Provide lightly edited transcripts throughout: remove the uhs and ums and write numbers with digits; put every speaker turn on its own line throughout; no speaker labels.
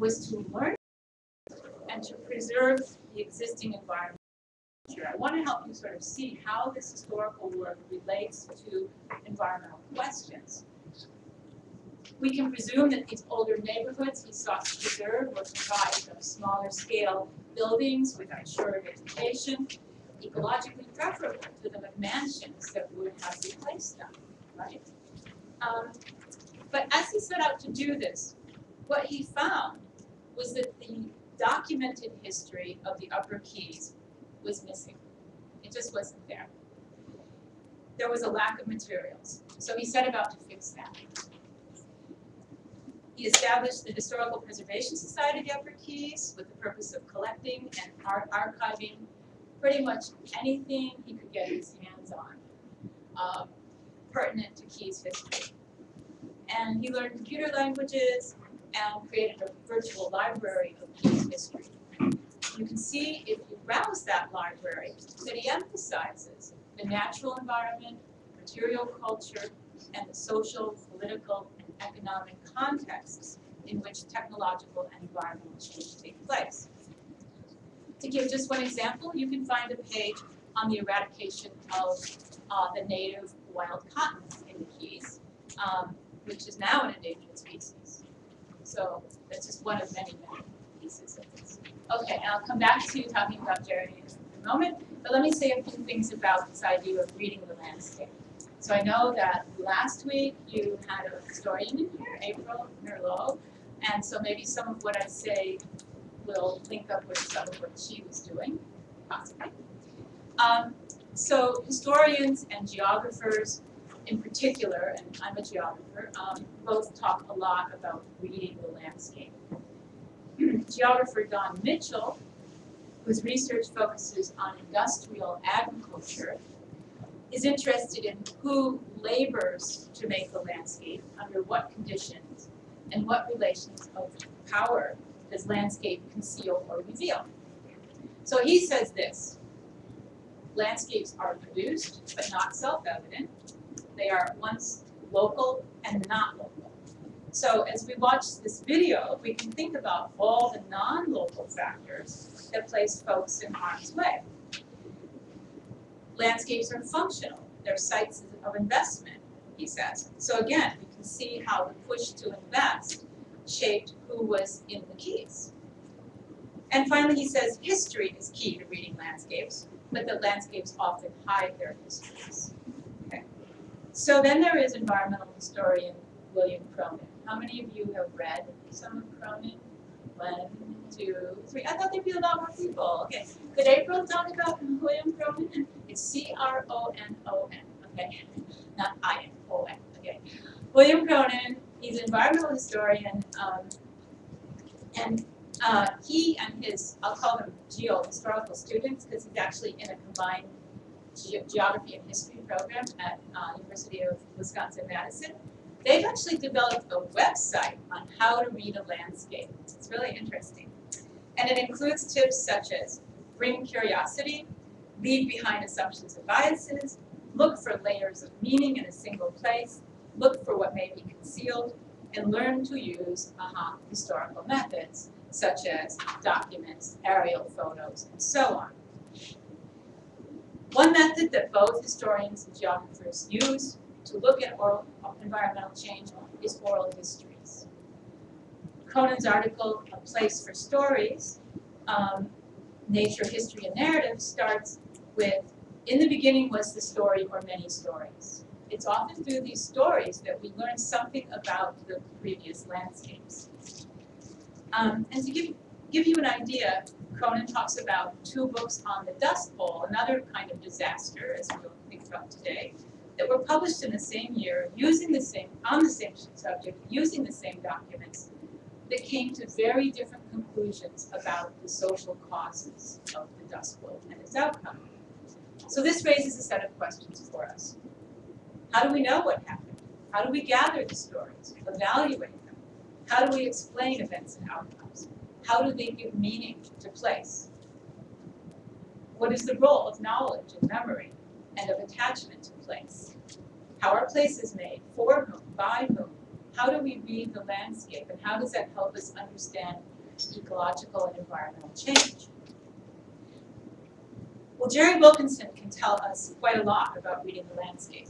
was to learn and to preserve the existing environment. I want to help you sort of see how this historical work relates to environmental questions. We can presume that these older neighborhoods he sought to preserve were comprised of smaller scale buildings with assured vegetation, ecologically preferable to the McMansions that would have replaced them, right? But as he set out to do this, what he found was that the documented history of the Upper Keys was missing. It just wasn't there. There was a lack of materials. So he set about to fix that. He established the Historical Preservation Society of the Upper Keys with the purpose of collecting and archiving pretty much anything he could get his hands on pertinent to Keys history. And he learned computer languages and created a virtual library of Keys history. You can see, if you browse that library, that he emphasizes the natural environment, material culture, and the social, political, and economic contexts in which technological and environmental change take place. To give just one example, you can find a page on the eradication of the native wild cotton in the Keys, which is now an endangered species. So that's just one of many, many pieces of this. Okay, and I'll come back to talking about Jeremy in a moment, but let me say a few things about this idea of reading the landscape. So I know that last week you had a historian in here, April Merlot, and so maybe some of what I say will link up with some of what she was doing, possibly. So historians and geographers in particular, and I'm a geographer, both talk a lot about reading the landscape. Geographer Don Mitchell, whose research focuses on industrial agriculture, is interested in who labors to make the landscape, under what conditions, and what relations of power does landscape conceal or reveal. So he says this: landscapes are produced, but not self-evident. They are at once local and not local. So as we watch this video, we can think about all the non-local factors that place folks in harm's way. Landscapes are functional. They're sites of investment, he says. So again, we can see how the push to invest shaped who was in the Keys. And finally, he says history is key to reading landscapes, but that landscapes often hide their histories. Okay. So then there is environmental historian William Cronin. How many of you have read some of Cronin? 1, 2, 3. I thought there'd be a lot more people. Okay. Could April talk about William Cronin? It's C-R-O-N-O-N. Okay. Not I-N-O-N. Okay. William Cronin, he's an environmental historian, and he and his, I'll call them geohistorical students, because he's actually in a combined geography and history program at University of Wisconsin-Madison. They've actually developed a website on how to read a landscape. It's really interesting. And it includes tips such as bring curiosity, leave behind assumptions and biases, look for layers of meaning in a single place, look for what may be concealed, and learn to use historical methods such as documents, aerial photos, and so on. One method that both historians and geographers use to look at environmental change is oral histories. Cronin's article, A Place for Stories, Nature, History, and Narrative, starts with, in the beginning was the story or many stories. It's often through these stories that we learn something about the previous landscapes. And to give you an idea, Cronin talks about 2 books on the Dust Bowl, another kind of disaster, as we'll think about today, that were published in the same year, on the same subject, using the same documents, that came to very different conclusions about the social causes of the Dust Bowl and its outcome. So this raises a set of questions for us. How do we know what happened? How do we gather the stories, evaluate them? How do we explain events and outcomes? How do they give meaning to place? What is the role of knowledge and memory and of attachment to place? How are places made? For whom? By whom? How do we read the landscape? And how does that help us understand ecological and environmental change. Well, Jerry Wilkinson can tell us quite a lot about reading the landscape.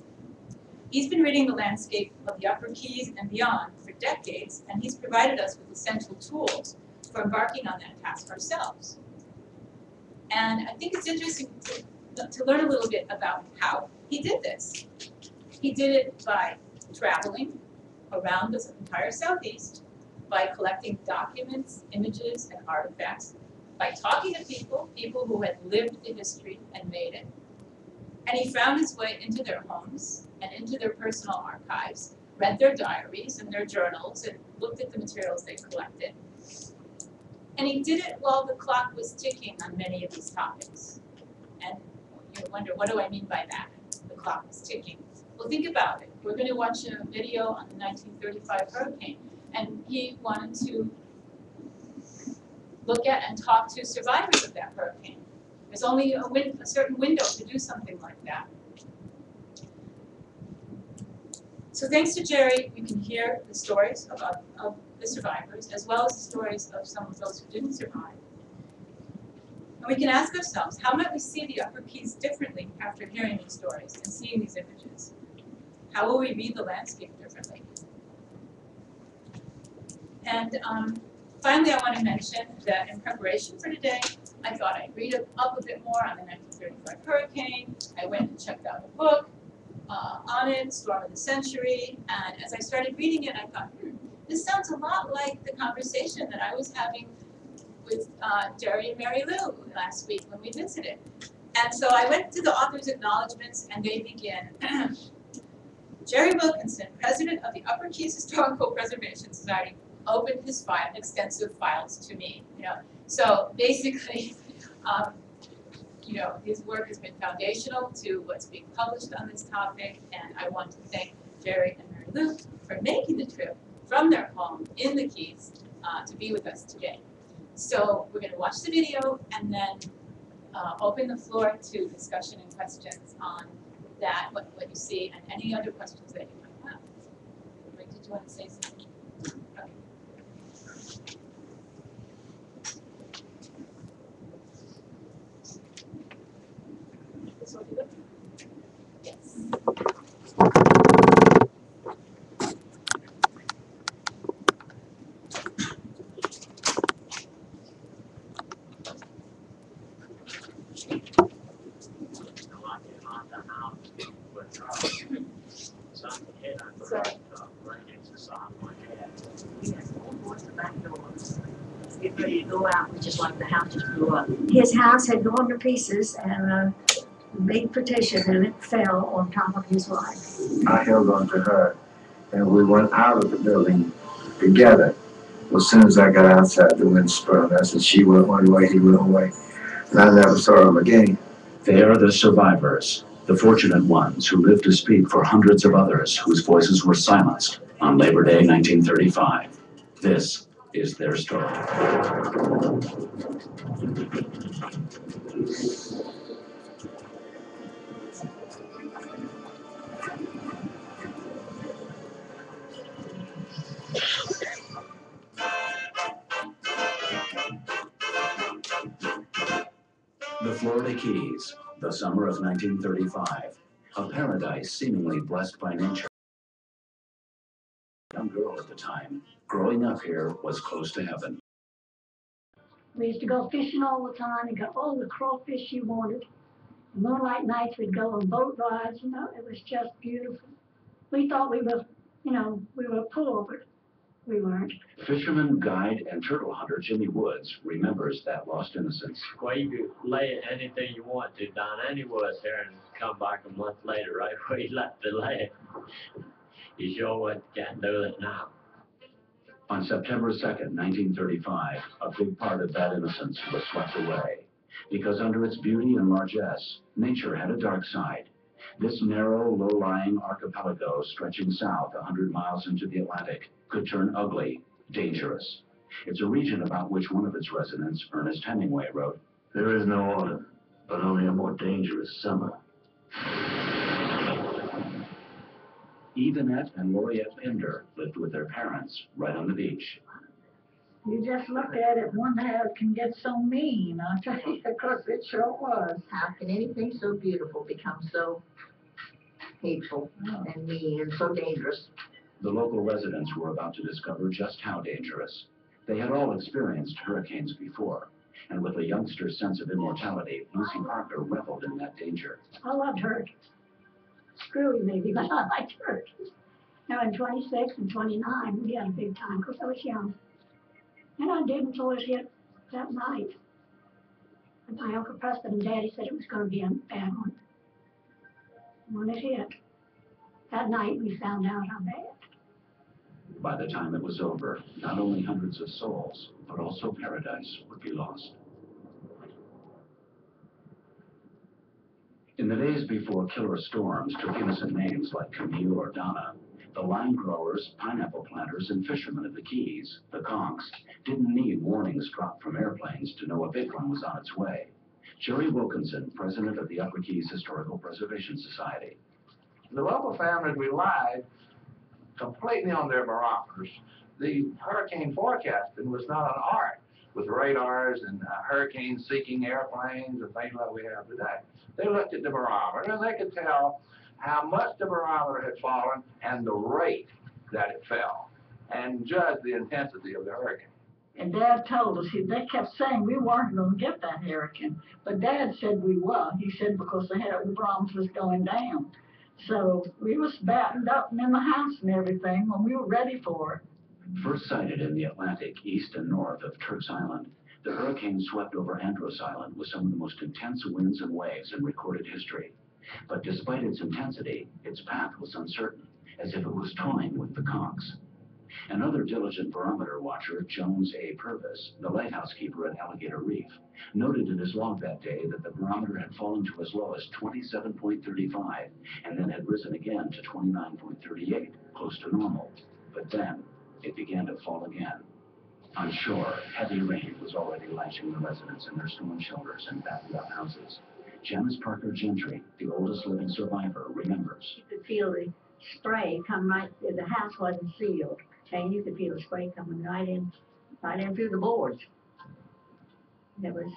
He's been reading the landscape of the Upper Keys and beyond for decades, and he's provided us with essential tools for embarking on that task ourselves. And I think it's interesting to learn a little bit about how he did this. He did it by traveling around the entire Southeast, by collecting documents, images, and artifacts, by talking to people who had lived the history and made it. And he found his way into their homes and into their personal archives, read their diaries and their journals, and looked at the materials they collected. And he did it while the clock was ticking on many of these topics. And you wonder, what do I mean by that? The clock was ticking. Well, think about it. We're going to watch a video on the 1935 hurricane, and he wanted to look at and talk to survivors of that hurricane. There's only a certain window to do something like that. So thanks to Jerry, we can hear the stories of the survivors, as well as the stories of some of those who didn't survive. And we can ask ourselves, how might we see the Upper Keys differently after hearing these stories and seeing these images? How will we read the landscape differently? And finally, I want to mention that in preparation for today, I thought I'd read up a bit more on the 1935 hurricane. I went and checked out a book on it, Storm of the Century, and as I started reading it, I thought, this sounds a lot like the conversation that I was having with Jerry and Mary Lou last week when we visited. And so I went to the author's acknowledgments, and they begin, Jerry Wilkinson, president of the Upper Keys Historical Preservation Society, opened his extensive files to me. So basically, his work has been foundational to what's being published on this topic, and I want to thank Jerry and Mary Lou for making the trip from their home in the Keys to be with us today. So we're going to watch the video and then open the floor to discussion and questions on that, what you see, and any other questions that you might have. Rick, did you want to say something? Okay. This will be good? Yes.
Get ready to go out, just like the house just blew up. His house had gone to pieces, and a big partition in it fell on top of his wife.
I held on to her, and we went out of the building together. As soon as I got outside, the wind sprung. I said, she went one way, he went away. And I never saw him again.
They are the survivors, the fortunate ones who lived to speak for hundreds of others whose voices were silenced on Labor Day 1935. This is their story. The Florida Keys, the summer of 1935, a paradise seemingly blessed by nature. A young girl at the time, growing up here was close to heaven.
We used to go fishing all the time and got all the crawfish you wanted. Moonlight nights, we'd go on boat rides, it was just beautiful. We thought we were, we were poor, but we weren't.
Fisherman, guide, and turtle hunter Jimmy Woods remembers that lost innocence.
Well, you could lay anything you want to down any woods there and come back a month later, right where you left it lay. You sure can't do it now.
On September 2nd, 1935, a big part of that innocence was swept away. Because under its beauty and largesse, nature had a dark side. This narrow, low-lying archipelago stretching south 100 miles into the Atlantic could turn ugly, dangerous. It's a region about which one of its residents, Ernest Hemingway, wrote,
There is no autumn, but only a more dangerous summer.
Evanette and Laureate Pinder lived with their parents right on the beach.
You just look at it, wonder how it can get so mean, I tell you, because it sure was.
How can anything so beautiful become so hateful and mean and so dangerous?
The local residents were about to discover just how dangerous. They had all experienced hurricanes before, and with a youngster's sense of immortality, Lucy Parker reveled in that danger.
I loved hurricanes. Screwy maybe, but I liked hurricanes. Now in 26 and 29, we had a big time, because I was young. And I did until it hit that night. And my Uncle Preston and Daddy said it was going to be a bad one. When it hit, that night we found out how bad.
By the time it was over, not only hundreds of souls, but also paradise would be lost. In the days before killer storms took innocent names like Camille or Donna, the lime growers, pineapple planters, and fishermen of the Keys, the conchs, didn't need warnings dropped from airplanes to know a big one was on its way. Jerry Wilkinson, president of the Upper Keys Historical Preservation Society.
The local families relied completely on their barometers. The hurricane forecasting was not an art with radars and hurricane-seeking airplanes and things like we have today. They looked at the barometer and they could tell how much the barometer had fallen and the rate that it fell, and judge the intensity of the hurricane.
And Dad told us, they kept saying we weren't going to get that hurricane. But Dad said we were. He said because the barometer was going down. So we was battened up and in the house and everything when we were ready for it.
First sighted in the Atlantic east and north of Turks Island, the hurricane swept over Andros Island with some of the most intense winds and waves in recorded history. But despite its intensity, its path was uncertain, as if it was toying with the conchs. Another diligent barometer watcher, Jones A. Purvis, the lighthouse keeper at Alligator Reef, noted in his log that day that the barometer had fallen to as low as 27.35 and then had risen again to 29.38, close to normal. But then it began to fall again. On shore, heavy rain was already lashing the residents in their storm shelters and battened up houses. Janice Parker Gentry, the oldest living survivor, remembers.
You could feel the spray come right, the house wasn't sealed, and you could feel the spray coming right in through the boards. It was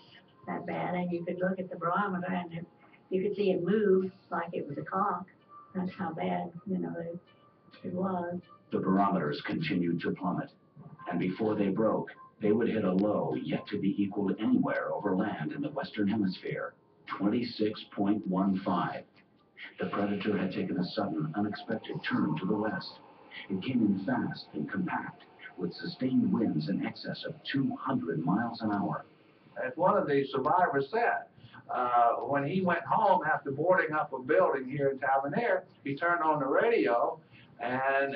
that bad, and you could look at the barometer and you could see it move like it was a clock. That's how bad, it was.
The barometers continued to plummet, and before they broke, they would hit a low yet to be equaled anywhere over land in the Western Hemisphere, 26.15. The predator had taken a sudden, unexpected turn to the west. It came in fast and compact, with sustained winds in excess of 200 miles an hour.
As one of the survivors said, when he went home after boarding up a building here in Tavernier, he turned on the radio, and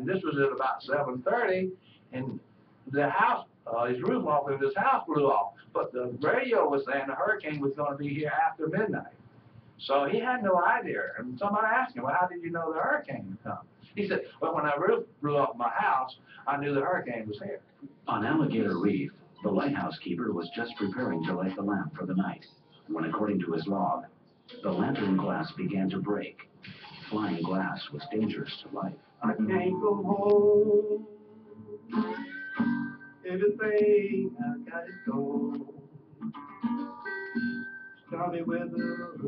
this was at about 7:30, and the house, his roof off of his house blew off. But the radio was saying the hurricane was going to be here after midnight. So he had no idea. And somebody asked him, well, how did you know the hurricane would come? He said, well, when that roof blew off my house, I knew the hurricane was here.
On Alligator Reef, the lighthouse keeper was just preparing to light the lamp for the night, when, according to his log, the lantern glass began to break. Flying glass was dangerous to life.
I can't go home. Everything I got is gone. Stormy weather.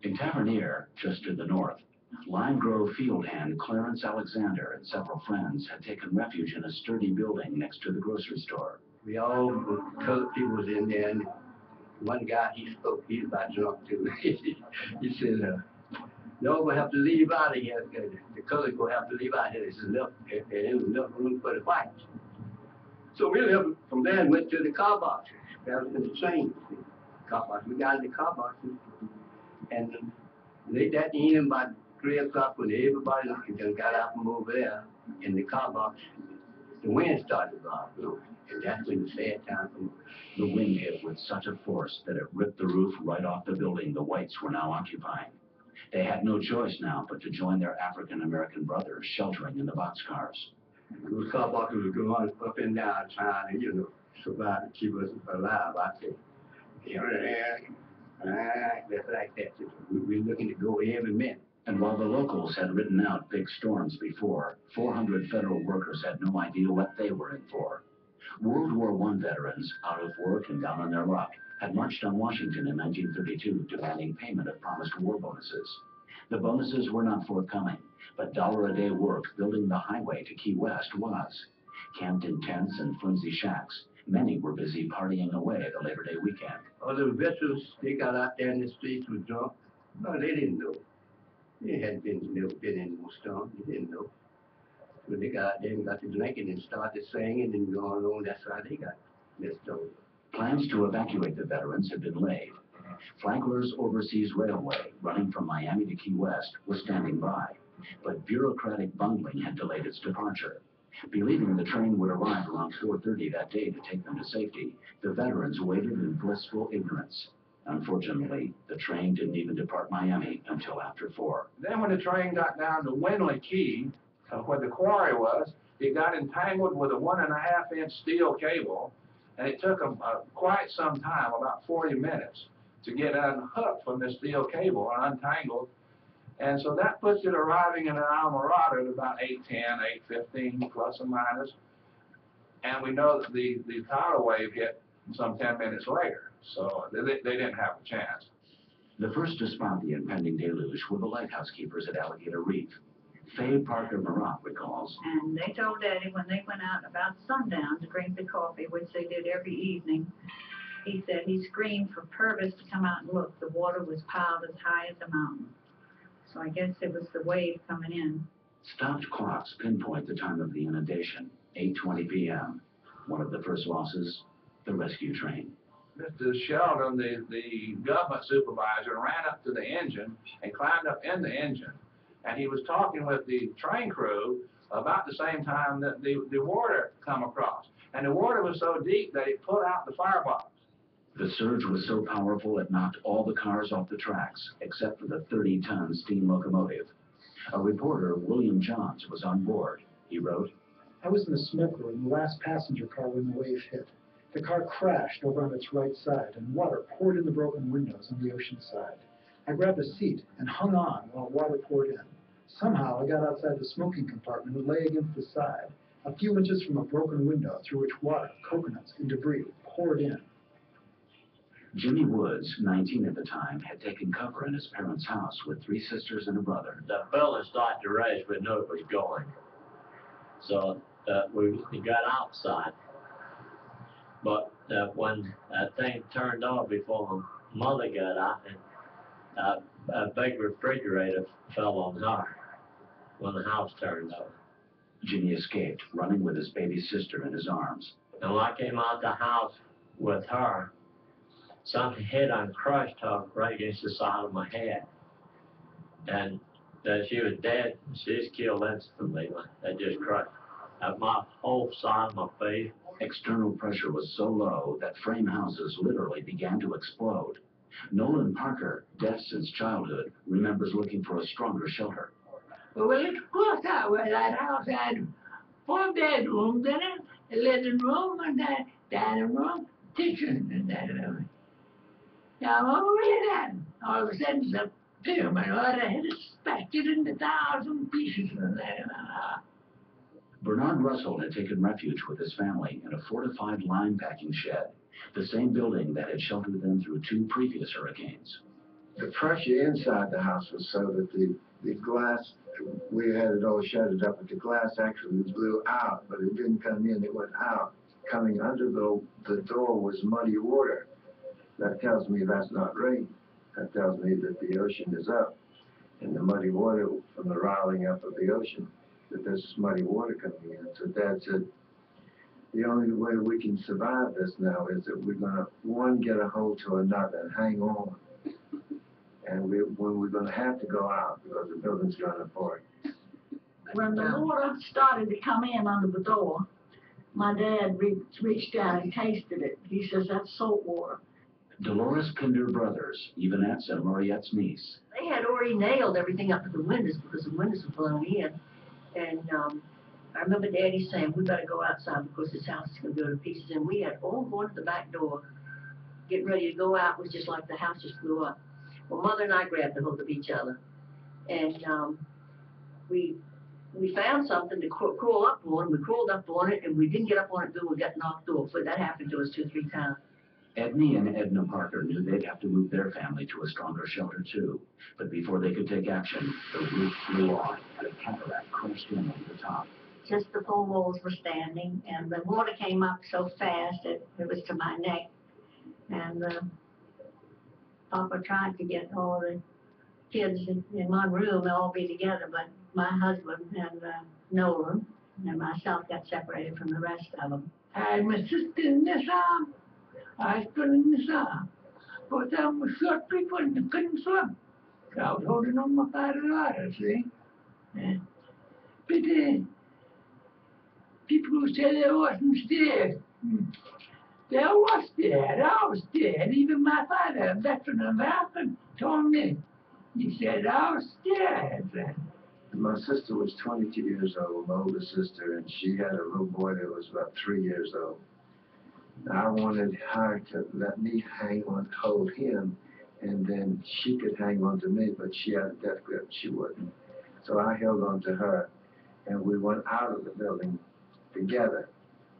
In Tavernier, just to the north, Lime Grove field hand Clarence Alexander and several friends had taken refuge in a sturdy building next to the grocery store.
We all colored people was in there, and one guy, he spoke, he was about drunk too. He said, y'all gonna have to leave out of here. The colored gonna have to leave out of here. There was enough room for the whites. So we left from there and went to the car boxes. That was in the train. Car box. We got in the car boxes, and late that evening, about 3 o'clock, when everybody got out from over there in the car box, the wind started blowing, and that's when the sad time came.
The wind hit with such a force that it ripped the roof right off the building the whites were now occupying. They had no choice now but to join their African-American brothers sheltering in the boxcars.
Those car boxes were going up and down trying to, survive and keep us alive, I think. Just like that. We're looking to go every minute.
And while the locals had ridden out big storms before, 400 federal workers had no idea what they were in for. World War I veterans, out of work and down on their luck, had marched on Washington in 1932 demanding payment of promised war bonuses. The bonuses were not forthcoming, but $1-a-day work building the highway to Key West was. Camped in tents and flimsy shacks, many were busy partying away the Labor Day weekend.
All the veterans, they got out there in the streets with drunk. No, they didn't know. They hadn't never been in no storm. They didn't know. When they got out there and got to drinking and started singing and going on, that's how they got messed over.
Plans to evacuate the veterans had been laid. Flagler's Overseas Railway, running from Miami to Key West, was standing by, but bureaucratic bungling had delayed its departure. Believing the train would arrive around 4:30 that day to take them to safety, the veterans waited in blissful ignorance. Unfortunately, the train didn't even depart Miami until after 4.
Then when the train got down to Winley Key, where the quarry was, it got entangled with a 1.5-inch steel cable, and it took them quite some time, about 40 minutes, to get unhooked from the steel cable and untangled. And so that puts it arriving in Alvarado at about 8:10, 8:15, plus or minus. And we know that the tidal wave hit some 10 minutes later, so they didn't have a chance.
The first to spot the impending deluge were the lighthouse keepers at Alligator Reef. Faye Parker Maroc recalls.
And they told Daddy when they went out about sundown to drink the coffee, which they did every evening, he said he screamed for Purvis to come out and look. The water was piled as high as a mountain. So I guess it was the wave coming in.
Stopped clocks pinpoint the time of the inundation, 8:20 p.m. One of the first losses, the rescue train.
Mr. Sheldon, the government supervisor, ran up to the engine and climbed up in the engine. And he was talking with the train crew about the same time that the water come across. And the water was so deep that it put out the firebox.
The surge was so powerful it knocked all the cars off the tracks, except for the 30-ton steam locomotive. A reporter, William Johns, was on board. He wrote,
I was in the smoker in the last passenger car when the wave hit. The car crashed over on its right side, and water poured in the broken windows on the ocean side. I grabbed a seat and hung on while water poured in. Somehow I got outside the smoking compartment and lay against the side, a few inches from a broken window through which water, coconuts, and debris poured in.
Jimmy Woods, 19 at the time, had taken cover in his parents' house with 3 sisters and a brother.
The building started to raise, we knew it was going. So we got outside. But when that thing turned off before my mother got out, and a big refrigerator fell on her when the house turned over.
Jimmy escaped, running with his baby sister in his arms.
And when I came out the house with her, something hit and crushed her right against the side of my head. And she was dead. She was killed instantly. They just crushed my whole side of my face.
External pressure was so low that frame houses literally began to explode. Nolan Parker, deaf since childhood, remembers looking for a stronger shelter.
Well, we looked across that way. That house had 4 bedrooms in it, a living room and a dining room, kitchen and that. Now, what was that? All of a sudden, the pyramid order had spattered into 1,000 pieces of that.
Bernard Russell had taken refuge with his family in a fortified lime packing shed, the same building that had sheltered them through 2 previous hurricanes.
The pressure inside the house was so that the glass, we had it all shuttered up, but the glass actually blew out, but it didn't come in, it went out. Coming under the door was muddy water. That tells me that's not rain. That tells me that the ocean is up. And the muddy water from the riling up of the ocean, that there's muddy water coming in. So Dad said, the only way we can survive this now is that we're gonna, one, get a hold to another and hang on. And when we're gonna have to go out because the building's going apart.
When the water started to come in under the door, my dad reached down and tasted it. He says, that's salt water.
Dolores Pinder brothers, Yvonette's and Lauriette's niece.
They had already nailed everything up to the windows because the windows were blown in. And I remember Daddy saying, we better go outside because this house is going to go to pieces. And we had all gone to the back door, getting ready to go out. It was just like the house just blew up. Well, Mother and I grabbed a hold of each other. And, we found something to crawl up on. We crawled up on it, and we didn't get up on it good. We got knocked off. But that happened to us 2 or 3 times.
Edney and Edna Parker knew they'd have to move their family to a stronger shelter too. But before they could take action, the roof blew off and a cataract crashed in over the top.
Just the 4 walls were standing, and the water came up so fast that it was to my neck. And Papa tried to get all the kids in one room and all be together, but my husband and Nolan and myself got separated from the rest of them.
I had my sister in this arm, I was put in this arm. Both of them were short people and they couldn't swim. So I was holding on my father's ladder, see? And, but people who say there wasn't scared, there was scared, I was scared. Even my father, a veteran of American, told me. He said, I was scared.
My sister was 22 years old, my older sister, and she had a little boy that was about 3 years old. I wanted her to let me hang on, hold him, and then she could hang on to me, but she had a death grip, she wouldn't. So I held on to her, and we went out of the building together.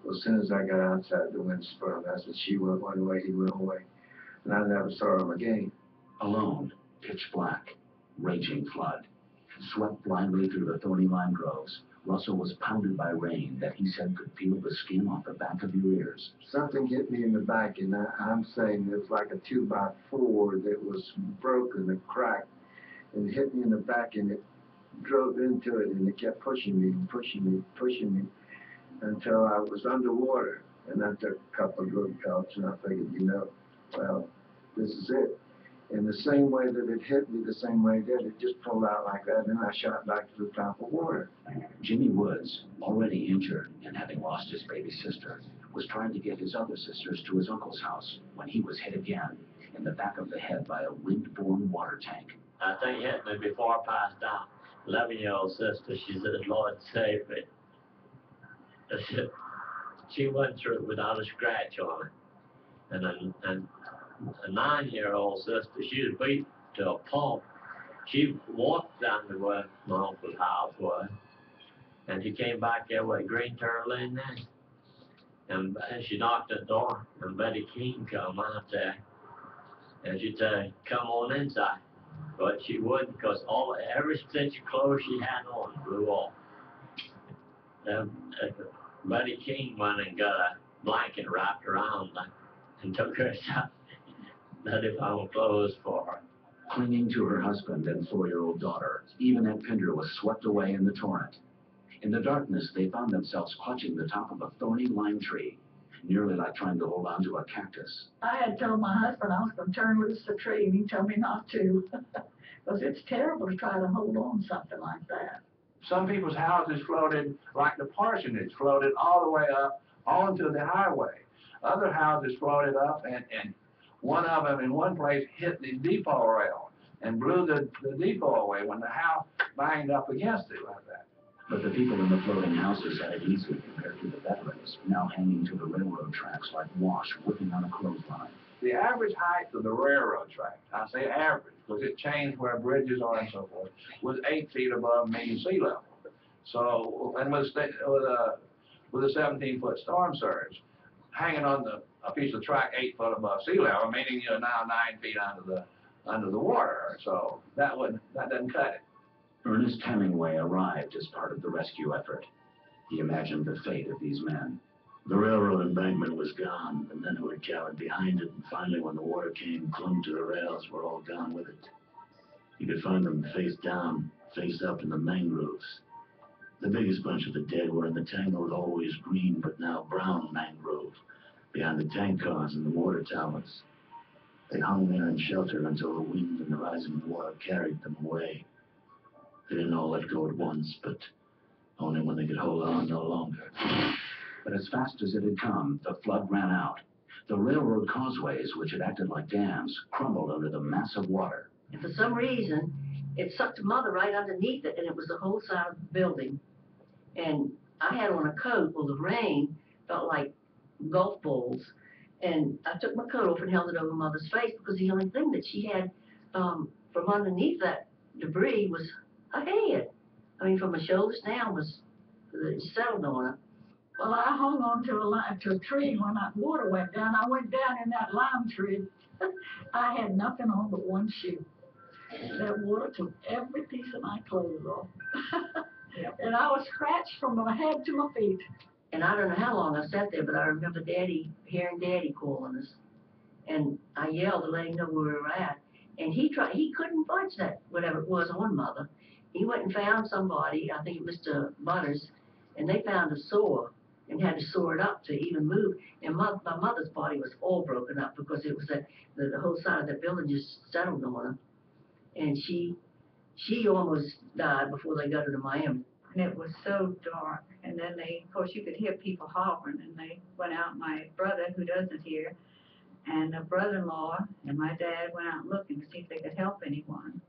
Well, as soon as I got outside, the wind sprung. I said, she went one way, he went one way, and I never saw him again.
Alone, pitch black, raging flood. Swept blindly through the thorny lime groves, Russell was pounded by rain that he said could peel the skin off the back of your ears.
Something hit me in the back, and I'm saying it was like a 2x4 that was broken, a crack, and hit me in the back, and it drove into it, and it kept pushing me, pushing me, pushing me, until I was underwater. And I took a couple of good gulps, and I figured, well, this is it. And the same way that it hit me, the same way it did, it just pulled out like that, and I shot back to the top of water.
Jimmy Woods, already injured and having lost his baby sister, was trying to get his other sisters to his uncle's house when he was hit again in the back of the head by a wind-borne water tank.
I think hit me before I passed out. 11-year-old sister, she said, Lord save me. I said, she went through it without a scratch on it. And a 9-year-old sister, she was beat to a pulp. She walked down to where my uncle's house was, and she came back there with a green turtle in there. And she knocked at the door, and Betty King come out there, and she said, come on inside. But she wouldn't, because every stitch of clothes she had on blew off. And Betty King went and got a blanket wrapped around her and took her out. That if I were clothes for her.
Clinging to her husband and 4-year-old daughter, Evanette Pinder was swept away in the torrent. In the darkness, they found themselves clutching the top of a thorny lime tree, nearly like trying to hold on to a cactus.
I had told my husband I was going to turn loose the tree, and he told me not to, because it's terrible to try to hold on to something like that.
Some people's houses floated, like the parsonage, floated all the way up onto the highway. Other houses floated up, and one of them in one place hit the depot rail and blew the depot away when the house banged up against it like that.
But the people in the floating houses had it easy compared to the veterans, now hanging to the railroad tracks like wash whipping on a clothesline.
The average height of the railroad track, I say average because it changed where bridges are and so forth, was 8 feet above mean sea level. So, and with a 17-foot storm surge, hanging on a piece of track 8 foot above sea level, meaning you're now 9 feet under the water. So that doesn't cut it.
Ernest Hemingway arrived as part of the rescue effort. He imagined the fate of these men.
The railroad embankment was gone, the men who had cowered behind it, and finally when the water came, clung to the rails, were all gone with it. You could find them face down, face up in the mangroves. The biggest bunch of the dead were in the tangled, always green but now brown mangrove, behind the tank cars and the water towers. They hung there in shelter until the wind and the rising water carried them away. They didn't all let go at once, but only when they could hold on no longer.
But as fast as it had come, the flood ran out. The railroad causeways, which had acted like dams, crumbled under the massive water.
And for some reason, it sucked Mother right underneath it, and it was the whole side of the building. And I had on a coat. Well, the rain felt like golf balls. And I took my coat off and held it over Mother's face because the only thing that she had from underneath that debris was ahead. I mean, from my shoulders down was settled on her.
Well, I hung on to a tree when that water went down. I went down in that lime tree. I had nothing on but one shoe. That water took every piece of my clothes off. And I was scratched from my head to my feet.
And I don't know how long I sat there, but I remember hearing Daddy calling us. And I yelled to let him know where we were at. And he couldn't budge that, whatever it was on Mother. He went and found somebody, I think Mr. Butters, and they found a saw and had to saw it up to even move. And my mother's body was all broken up because it was the whole side of that building just settled on her. And she almost died before they got her to Miami.
And it was so dark. And then of course, you could hear people hollering, and they went out. My brother, who doesn't hear, and a brother-in-law and my dad went out looking to see if they could help anyone.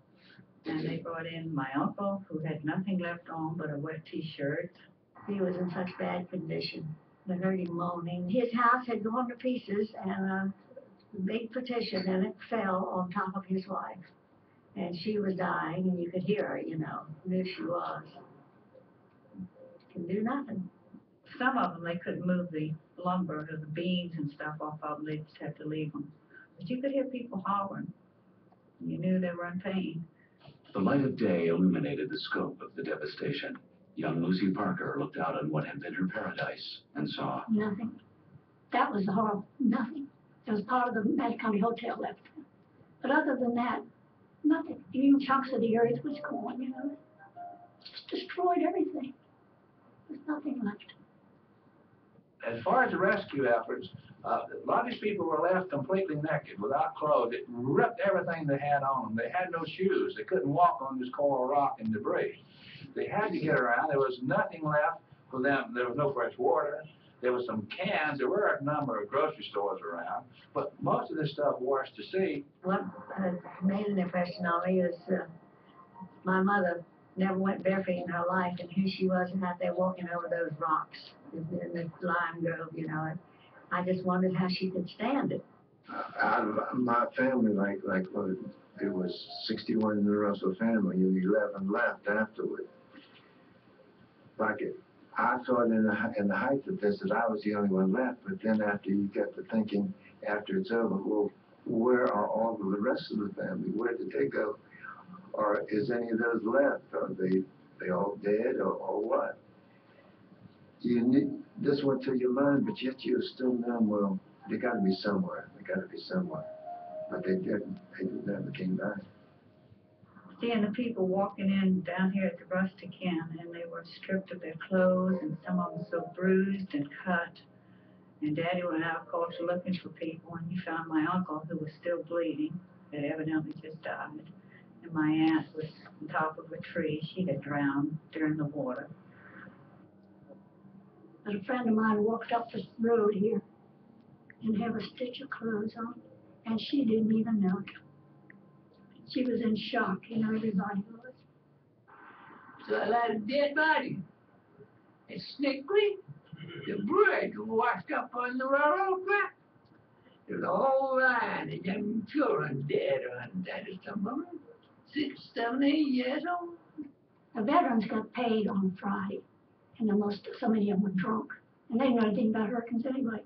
And they brought in my uncle, who had nothing left on but a wet T-shirt.
He was in such bad condition. I heard him moaning. His house had gone to pieces, and a big partition, and it fell on top of his wife. And she was dying, and you could hear her, knew she was. Can do nothing.
Some of them, they couldn't move the lumber or the beams and stuff off of them. They just had to leave them. But you could hear people hollering. You knew they were in pain.
The light of day illuminated the scope of the devastation. Young Lucy Parker looked out on what had been her paradise and saw
Nothing. That was the horrible. Nothing. It was part of the Magic County Hotel left. But other than that, nothing. Even chunks of the earth was gone, Just destroyed everything. There's nothing left.
As far as the rescue efforts, a lot of these people were left completely naked, without clothes. It ripped everything they had on them. They had no shoes. They couldn't walk on this coral rock and debris. They had to get around. There was nothing left for them. There was no fresh water. There was some cans. There were a number of grocery stores around, but most of this stuff washed to sea.
What made an impression on me is my mother never went barefoot in her life, and here she was out there walking over those rocks in the lime grove, I just wondered how she could stand it.
Out of my family, well, it was 61 in the Russell family, and 11 left afterward. I thought in the height of this that I was the only one left, but then after you get to thinking, after it's over, well, where are all of the rest of the family? Where did they go? Or is any of those left? Are they all dead or what? This went through your mind, but yet you still know, well, they got to be somewhere. They got to be somewhere. But they didn't. They never came back.
Seeing the people walking in down here at the Rustic Inn, and they were stripped of their clothes, and some of them so bruised and cut. And Daddy went out, of course, looking for people, and he found my uncle, who was still bleeding, had evidently just died. And my aunt was on top of a tree. She had drowned during the water.
But a friend of mine walked up the road here and had a stitch of clothes on, and she didn't even know it. She was in shock, everybody was.
So I like a dead body. It's snickly. The bridge was washed up on the railroad track. There's a whole line of young children dead on that. Some of them 6, 7, 8 years old.
The veterans got paid on Friday, and so many of them were drunk, and they didn't know anything about hurricanes anyway.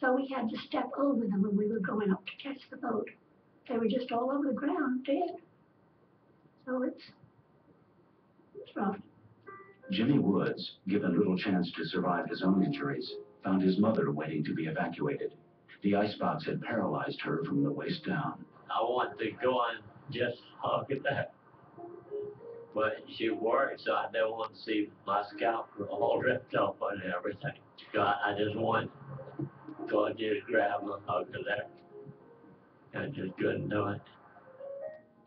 So we had to step over them when we were going up to catch the boat. They were just all over the ground, dead. So it's rough.
Jimmy Woods, given little chance to survive his own injuries, found his mother waiting to be evacuated. The icebox had paralyzed her from the waist down.
I wanted to go and just hug her. But she worked, so I didn't want to see my scalp all ripped up and everything. So I just wanted to just grab her, hug her there. I just couldn't do it.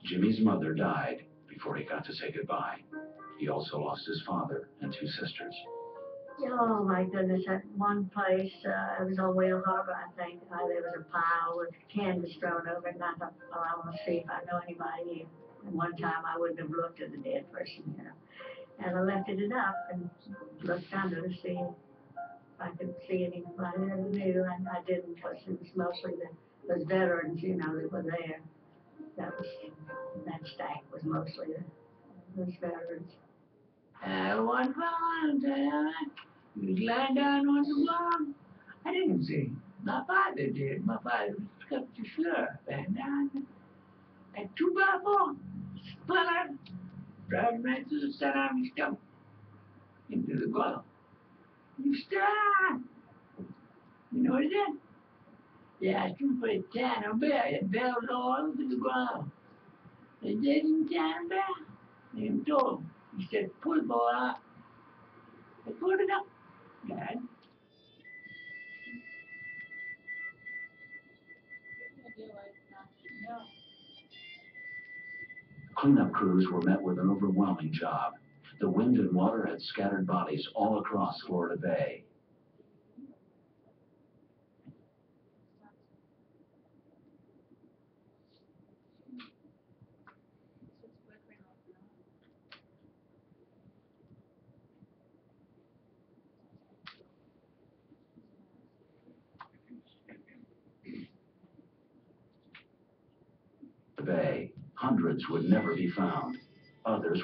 Jimmy's mother died before he got to say goodbye. He also lost his father and 2 sisters.
Oh my goodness, at one place, it was on Whale Harbor, I think, there was a pile with canvas thrown over it, and I thought, oh, I want to see if I know anybody here. And one time I wouldn't have looked at the dead person, And I lifted it up and looked under to see if I could see anybody that I knew, and I didn't, because it was mostly those veterans, that were there. That stack was mostly those veterans.
One fellow, he was lying down on the ground. I didn't see him. My father did. My father was up to slur and down. And 2x4 split out, driving right through the center of his stomach into the ground. You stop! You know what he did? Yeah, I threw for a tiny bear. It fell all over the ground. They didn't tiny bear. He told him. He said, pull the ball out. They pulled it up. Dad.
Cleanup crews were met with an overwhelming job. The wind and water had scattered bodies all across Florida Bay. The bay, hundreds would never be found. Others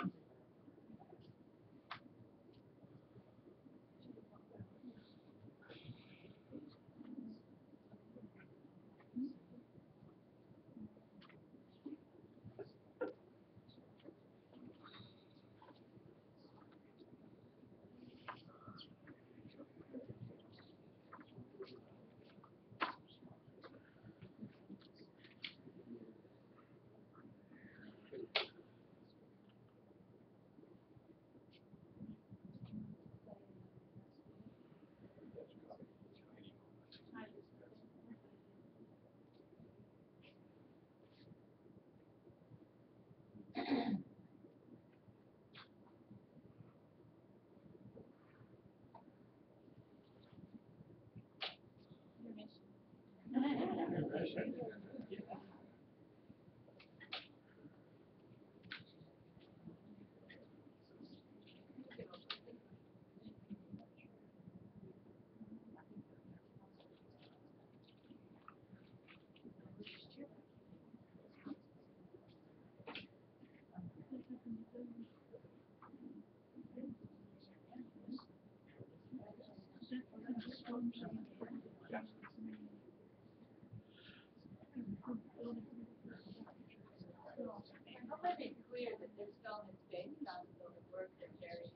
Let me be clear that this film is based on the work that Jerry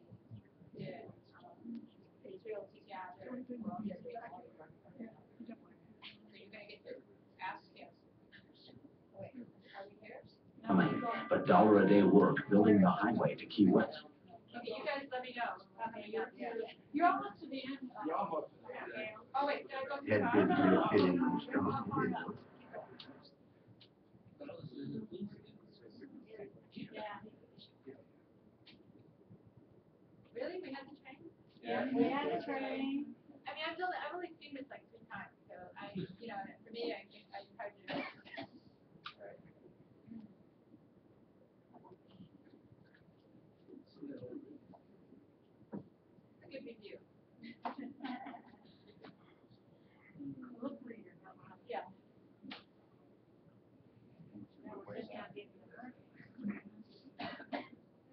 did. Israel together. So you're gonna get to ask him. Wait, are we here?
but $1 a day work building the highway to Key West.
Okay, you guys let me know. You're almost to the end.
You're almost to the end.
Oh, wait, did I go too
Had
far?
been real fitting on stone, you know.
Yeah. Really? We had the train?
Yeah, we had a train.
I mean, I've only seen this like 3 times, so for me, I think I tried to. A good review. Yeah.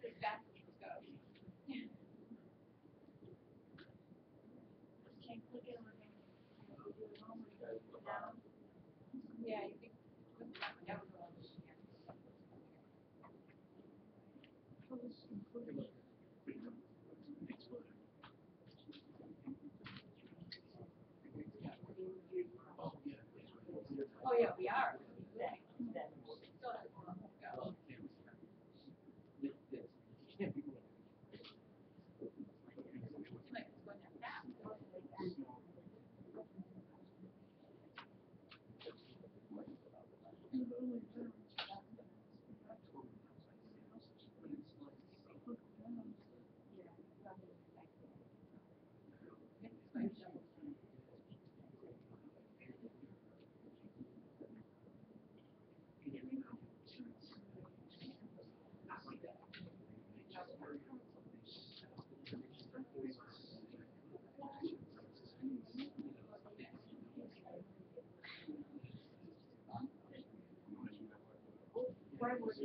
As fast as it goes. Yeah, you think. Yeah. Oh, yeah, we are. Still have a long way to go. Seems like it's going down fast.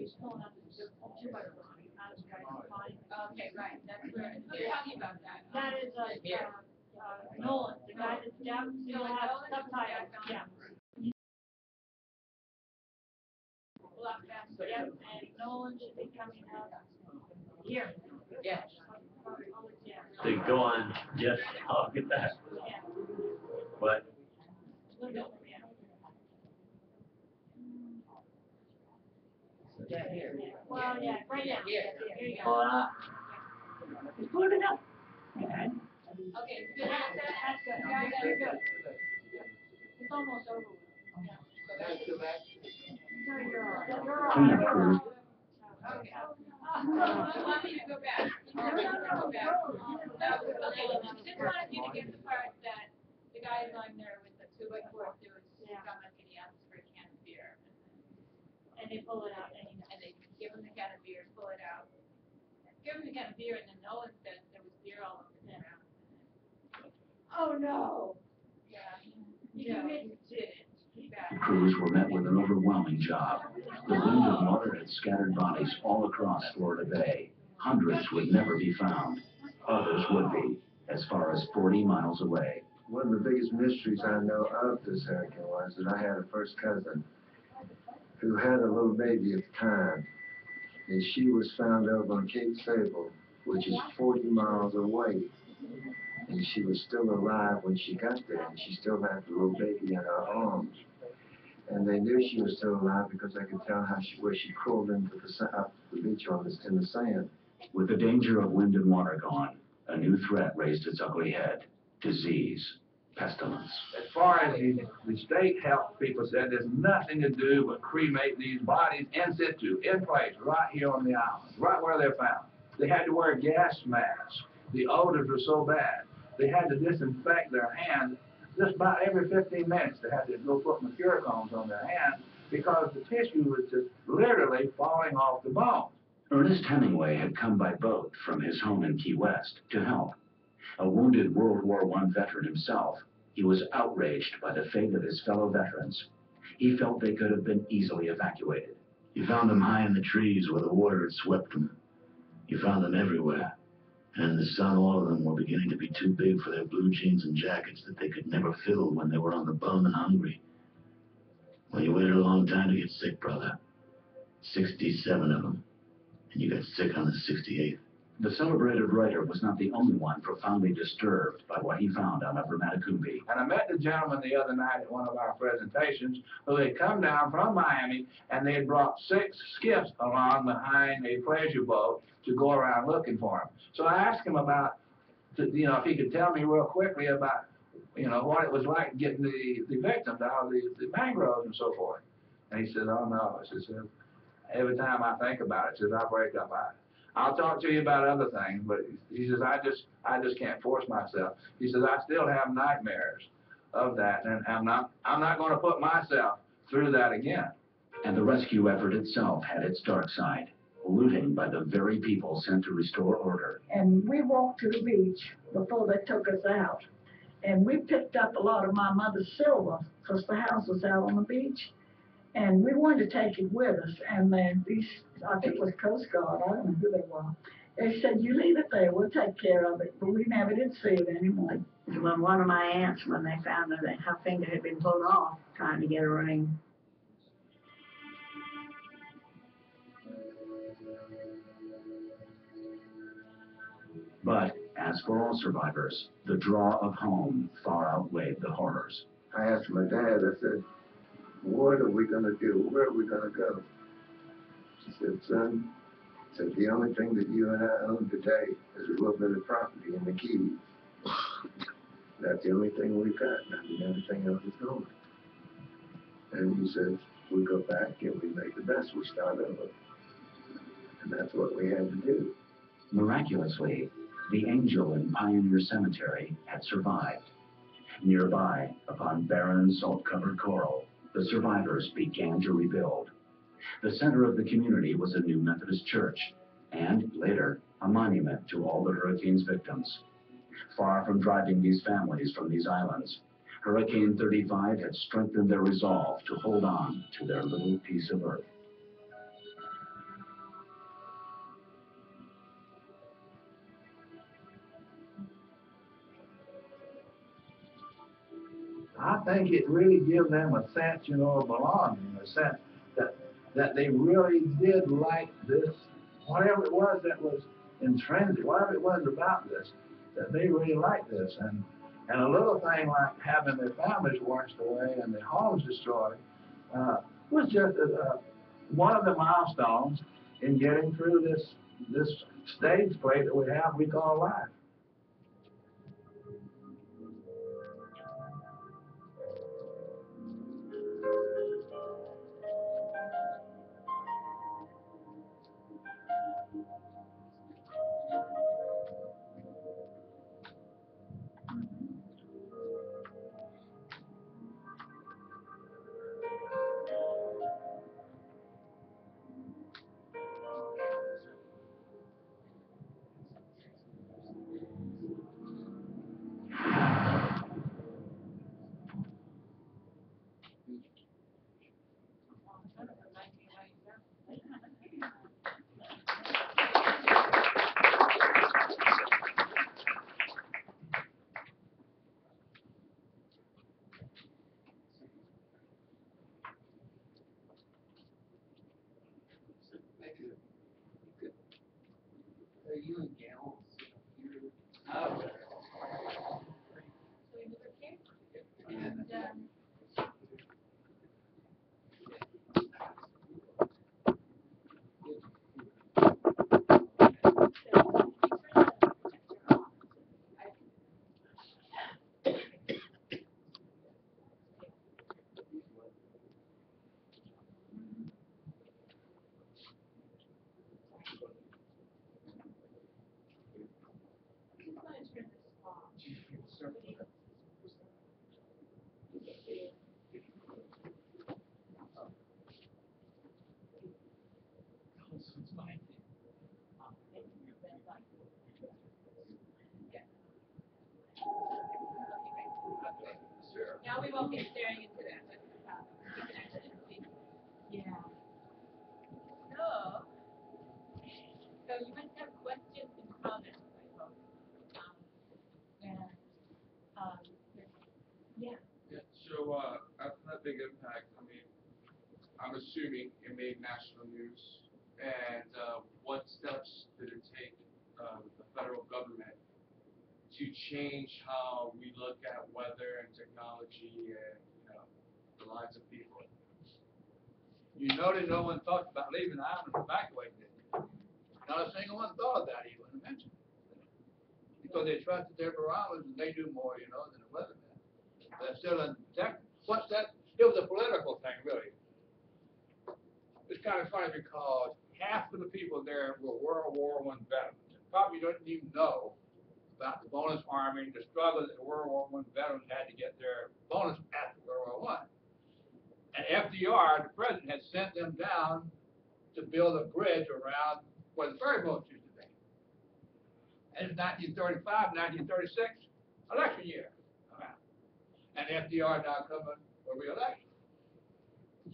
it's pulling up the 2x4 out of the guy's line.
Okay, right, that's where, tell me about that.
That is Nolan, the guy that's down, still has subtitles, yeah. Block that, yep, and Nolan should be coming up here.
Yeah.
Yeah.
To go on just look at that.
Yeah.
But
Well, yeah, right now.
Here.
Here you go.
Just put it up.
Okay, good,
That's good.
Yeah,
Very good. It's almost over.
Cleanup crews
Okay. You want me to go back? You want me to go back? No, okay, just wanted you to get the part that the guy is on there with the 2x4 through his stomach and he asks for a can of beer.
And they pull it out
And they give him the can of beer, pull it out. Give him the can of beer and then Nolan says there was beer all over the ground.
Oh, no.
Yeah, you didn't. Bad.
crews were met with an overwhelming job. The wind and water had scattered bodies all across Florida Bay. Hundreds would never be found. Others would be, as far as 40 miles away.
One of the biggest mysteries I know of this hurricane was that I had a first cousin who had a little baby at the time, and she was found over on Cape Sable, which is 40 miles away. And she was still alive when she got there, and she still had the little baby in her arms. And they knew she was still alive because I could tell where she crawled into the beach in the sand.
With the danger of wind and water gone, a new threat raised its ugly head: disease, pestilence.
As far as the state health people said, there's nothing to do but cremate these bodies in situ, in place, right here on the island, right where they're found. They had to wear gas masks. The odors were so bad. They had to disinfect their hands just about every 15 minutes. They had to go put mercure cones on their hands because the tissue was just literally falling off the bones.
Ernest Hemingway had come by boat from his home in Key West to help. A wounded World War I veteran himself, he was outraged by the fate of his fellow veterans. He felt they could have been easily evacuated.
You found them high in the trees where the water had swept them. You found them everywhere. And in the sun, all of them were beginning to be too big for their blue jeans and jackets that they could never fill when they were on the bum and hungry. Well, you waited a long time to get sick, brother. 67 of them. And you got sick on the 68th.
The celebrated writer was not the only one profoundly disturbed by what he found on Upper Matacumbi.
And I met the gentleman the other night at one of our presentations who had come down from Miami and they had brought 6 skiffs along behind a pleasure boat to go around looking for him. So I asked him about, if he could tell me real quickly about, what it was like getting the victims out of the mangroves and so forth. And he said, oh no, he said, every time I think about it, he says, I break up. I'll talk to you about other things, but he says, I just can't force myself. He says, I still have nightmares of that, and I'm not going to put myself through that again.
And the rescue effort itself had its dark side. Looting by the very people sent to restore order.
And we walked to the beach before they took us out. And we picked up a lot of my mother's silver because the house was out on the beach. And we wanted to take it with us. And then I think it was Coast Guard, I don't know who they were. They said, you leave it there, we'll take care of it. But we never did see it anymore.
When one of my aunts, when they found her finger had been pulled off trying to get a ring.
But, as for all survivors, the draw of home far outweighed the horrors.
I asked my dad, I said, what are we going to do? Where are we going to go? He said, son, the only thing that you and I own today is a little bit of property in the Keys. That's the only thing we've got. I mean, everything else is gone. And he says, we go back and we make the best. We start over. And that's what we had to do.
Miraculously, the Angel in Pioneer Cemetery had survived. Nearby, upon barren, salt-covered coral, the survivors began to rebuild. The center of the community was a new Methodist church, and, later, a monument to all the hurricane's victims. Far from driving these families from these islands, Hurricane 35 had strengthened their resolve to hold on to their little piece of earth.
think it really gives them a sense, you know, of belonging, a sense that they really did like this, whatever it was that was intrinsic, whatever it was about this, that they really liked this. And a little thing like having their families washed away and their homes destroyed was just one of the milestones in getting through this stage play that we call life.
Now we won't be staring into that, but we can actually see. Yeah. So you must have questions and comments, I hope. And, yeah.
Yeah, so after that big impact, I mean, I'm assuming it made national news. And what steps did it take the federal government to change how we look at weather and technology and, you know, the lives of people?
You noted no one talked about leaving the island and evacuating it. Not a single one thought of that even mentioned. Because they trusted their barometers and they do more, you know, than the weatherman. They're still undetected. What's that? It was a political thing, really. It's kind of funny because half of the people there were World War I veterans. Probably don't even know about the bonus army, the struggle that the World War I veterans had to get their bonus after World War I. And FDR, the president, had sent them down to build a bridge around where the ferry boats used to be. And it's 1935, 1936, election year. And FDR now coming for re-election.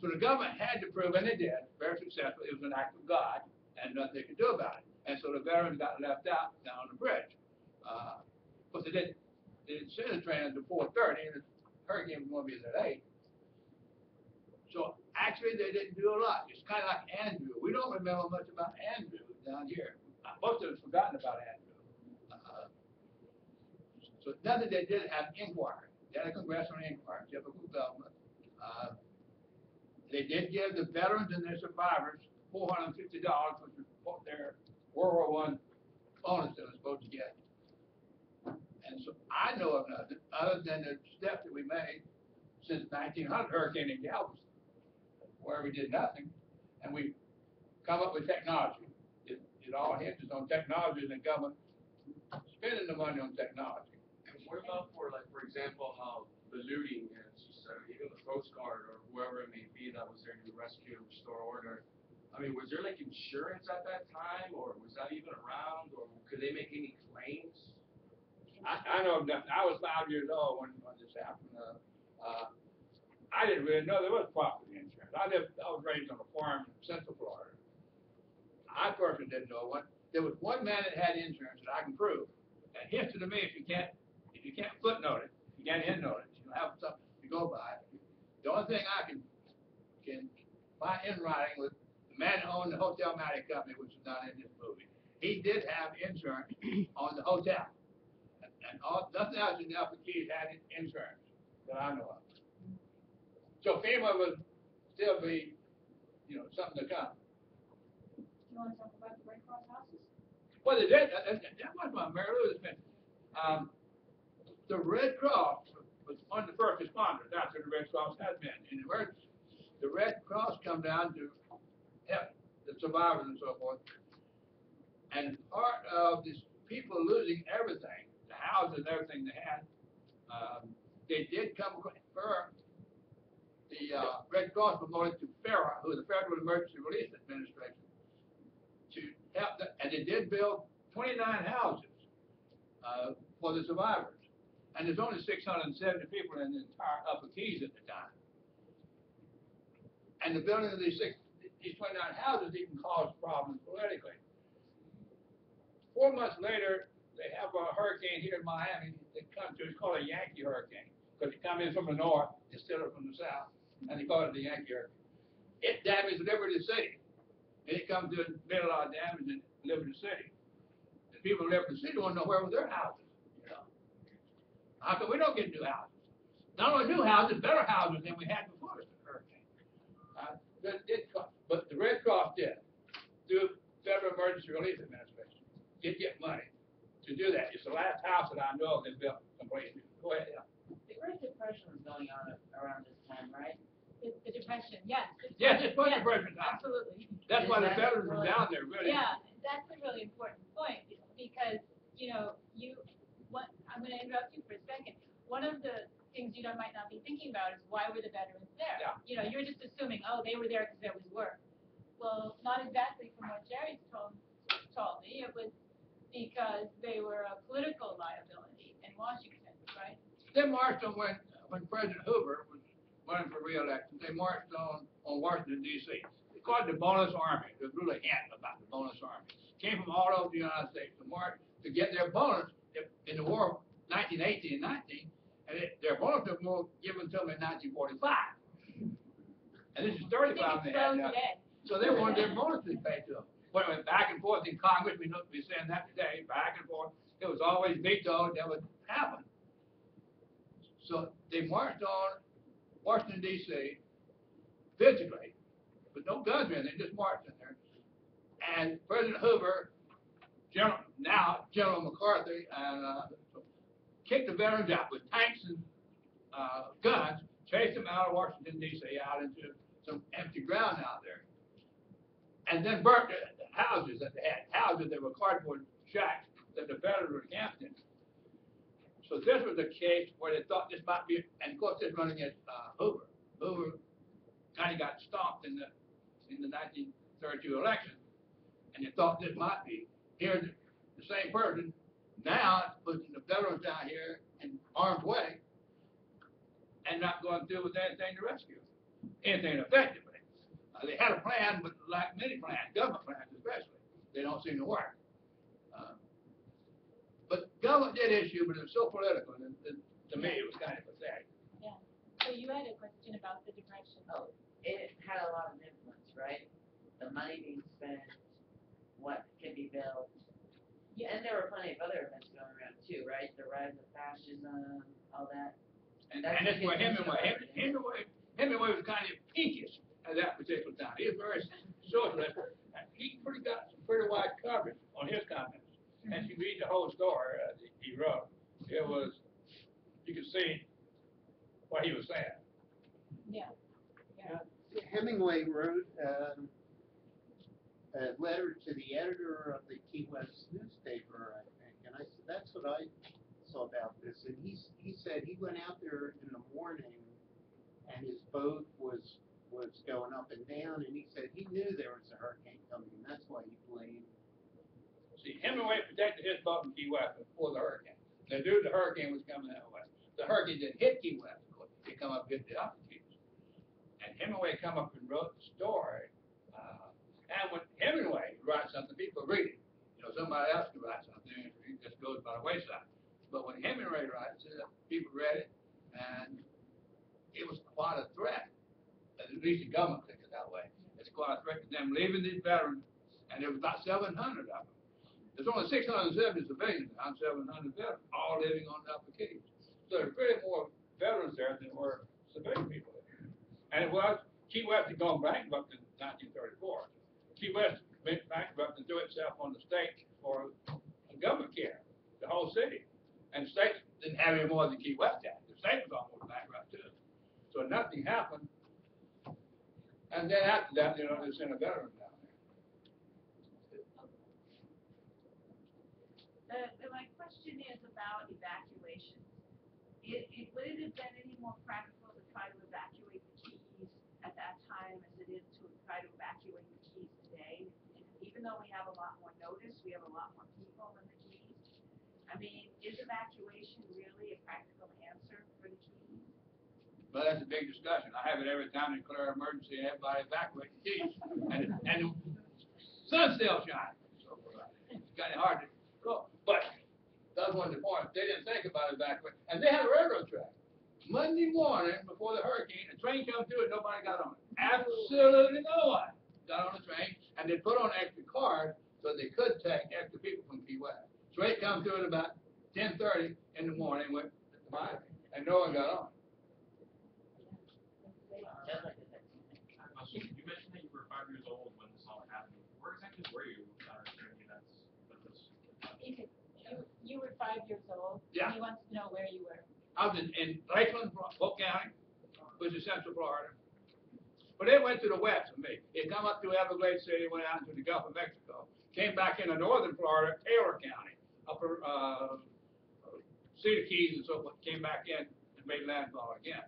So the government had to prove, and they did, very successfully, it was an act of God, and nothing they could do about it. And so the veterans got left out down on the bridge. Because they didn't send the train until 4:30, and the hurricane was going to be at 8. So actually, they didn't do a lot. It's kind of like Andrew. We don't remember much about Andrew down here. Most of us forgotten about Andrew. So nothing they did have inquiry. They had a congressional inquiry, typical government. They did give the veterans and their survivors $450, which was their World War I bonus they were supposed to get. And so I know of nothing other than the step that we made since 1900 hurricane in Galveston, where we did nothing, and we come up with technology. It all hinges on technology and the government spending the money on technology.
And what about for example, how the looting, as you said, even the Coast Guard or whoever it may be that was there to rescue and restore order? I mean, was there insurance at that time, or was that even around, or could they make any claims?
I know nothing. I was 5 years old when this happened. I didn't really know there was property insurance. I was raised on a farm in Central Florida. I personally didn't know what. There was one man that had insurance that I can prove. And hinted to me if you can't footnote it, if you can't endnote it, you have something.
go by. The only thing I can find in writing was the man who owned the Hotel Matty Company, which is not in this movie. He did have insurance on the hotel. And nothing else in the Upper Keys had insurance that I know of. So FEMA would still be, something to come.
You wanna talk about the Red Cross houses?
Well, they did, that was what Mary Lou was mentioning. The Red Cross was one of the first responders. That's what the Red Cross has been in emergency. The Red Cross come down to help the survivors and so forth. And part of these people losing everything, the houses, everything they had, they did come first. The Red Cross promoted to FERA, who is the Federal Emergency Relief Administration, to help them, and they did build 29 houses for the survivors. And there's only 670 people in the entire Upper Keys at the time. And the building of these 29 houses even caused problems politically. 4 months later, they have a hurricane here in Miami that comes to, it's called a Yankee hurricane, because it comes in from the north instead of from the south, and they call it the Yankee hurricane. It damaged Liberty City, and it comes to did a lot of damage in Liberty City. The people in Liberty City want to know where were their houses, How come we don't get new houses? Not only new houses, better houses than we had before the hurricane. But the Red Cross did, through Federal Emergency Relief Administration, did get money to do that. It's the last house that I know of that built someplace. Go ahead, yeah.
The Great Depression was going on around this time, right?
The Depression, yes.
Yes, it's was Depression time.
Absolutely.
That's why the veterans were down there, really.
Yeah, that's a really important point, because, I'm gonna interrupt you for a second. One of the things you might not be thinking about is why were the veterans there?
Yeah.
You're just assuming, they were there because there was work. Well, not exactly from what Jerry's told me. It was because they were a political liability in Washington, right?
They marched on when President Hoover was running for re-election. They marched on Washington, D.C. They called it the bonus army. There's really a hint about the bonus army. Came from all over the United States to march to get their bonus in the war of 1918 and 19, and their bonus was given to them in 1945. And this is 35 they had now. So they wanted their bonus to be paid to them. When it went back and forth in Congress, we know we're saying that today, back and forth, it was always vetoed, that would happen. So they marched on Washington, D.C., physically, with no guns or anything, just marched in there. And President Hoover, General McCarthy, and kicked the veterans out with tanks and guns, chased them out of Washington, D.C., out into some empty ground out there. And then burnt the houses that they had, houses that were cardboard shacks that the veterans were camped in. So this was a case where they thought this might be, and of course this running against Hoover. Hoover kind of got stomped in the 1932 election, and they thought this might be. Here's the same person, now it's putting the veterans down here in harm's way and not going through with anything to rescue them, anything effectively. They had a plan, but like many plans, government plans especially, they don't seem to work. But government did issue, but it was so political, and to me it was kind of pathetic.
Yeah. So you had a question about the Depression.
Oh, it had a lot of influence, right? The money being spent, what can be built. Yeah. And there were plenty of other events going around too, right? The rise of fascism, all that.
And that's where Hemingway was kind of pinkish at that particular time. He was very socialist. He got some pretty wide coverage on his comments. And if you read the whole story he wrote, you could see what he was saying.
Yeah.
Hemingway wrote a letter to the editor of the Key West newspaper, I think, and I said, that's what I saw about this. And he said he went out there in the morning and his boat was going up and down, and he said he knew there was a hurricane coming, and that's why he blamed.
See, Hemingway protected his boat in Key West before the hurricane. They knew the hurricane was coming that way. The hurricane didn't hit Key West, of course. It come up and hit the upper Keys. And Hemingway come up and wrote the story. And when Hemingway writes something, people read it. Somebody else can write something, it just goes by the wayside. But when Hemingway writes it, people read it, and
At least the government thinks it that way. It's quite a threat to them leaving these veterans, and there was about 700 of them. There's only 670 civilians now, 700 veterans, all living on the Upper Keys. So there's really more veterans there than were civilian people there. And it was, Key West had gone bankrupt in 1934. Key West went bankrupt and threw itself on the state for government care, the whole city. And the state didn't have any more than Key West had. The state was almost bankrupt too. So nothing happened. And then after that, they sent a veteran down there.
My question is about evacuations. Would it have been any more practical to try to evacuate the Keys at that time as it is to try to evacuate the Keys today? Even though we have a lot more notice, we have a lot more people in the Keys. I mean, is evacuation really a practical answer for the Keys?
Well, that's a big discussion. I have it every time they declare emergency and everybody evacuate the Keys. And the sun's still shining. So it's kind of hard to go. But that wasn't the point. They didn't think about evacuating. And they had a railroad track. Monday morning before the hurricane, a train come through and nobody got on it. Absolutely no one got on the train. And they put on extra cars so they could take extra people from Key West. So they come through at about 10:30 in the morning, went to Miami, and no one got on.
You mentioned that you were 5 years old when this all happened. Where exactly were you during the events of this?
You were 5 years old.
Yeah.
He wants to know where you were.
I was in Lakeland, Polk County, which is Central Florida. But it went to the west of me. It come up through Everglades City, went out into the Gulf of Mexico, came back into northern Florida, Taylor County, upper Cedar Keys and so forth, came back in and made landfall again.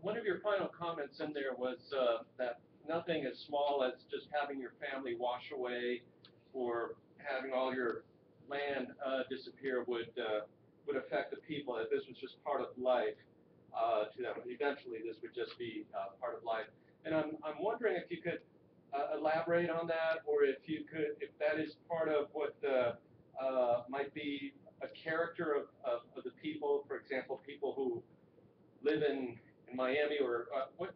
One of your final comments in there was that nothing as small as just having your family wash away or having all your land disappear would affect the people, that this was just part of life to them. Eventually this would just be part of life. And I'm wondering if you could elaborate on that, or if that is part of what might be a character of the people, for example, people who live in Miami, or what?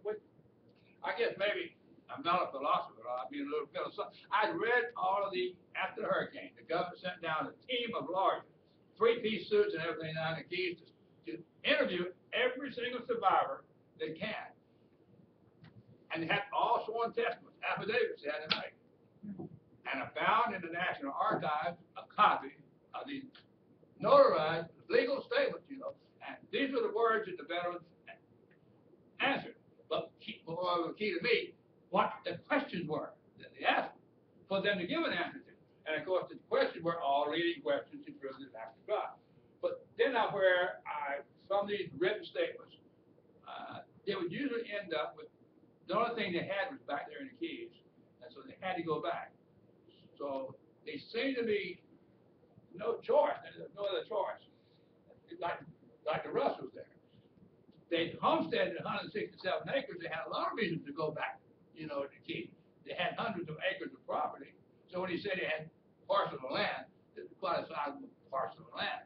I guess maybe I'm not a philosopher. I'm being a little philosophical. I'd read all of after the hurricane, the government sent down a team of lawyers, 3-piece suits and everything down the Keys to interview every single survivor they can. And they had all sworn testaments, affidavits they had to make. And I found in the National Archives a copy of these notarized legal statements, and these were the words that the veterans answered. But what was key to me, what the questions were that they asked for them to give an answer to. And of course, the questions were all leading questions to prove the act of God. But then from these written statements, they would usually end up with, the only thing they had was back there in the Keys, and so they had to go back. So they seemed to be no choice, there's no other choice. Like the Russells there. They homesteaded 167 acres. They had a lot of reasons to go back, to Keys. They had hundreds of acres of property. So when he said they had parcels of land, it's quite a sizable parcel of land.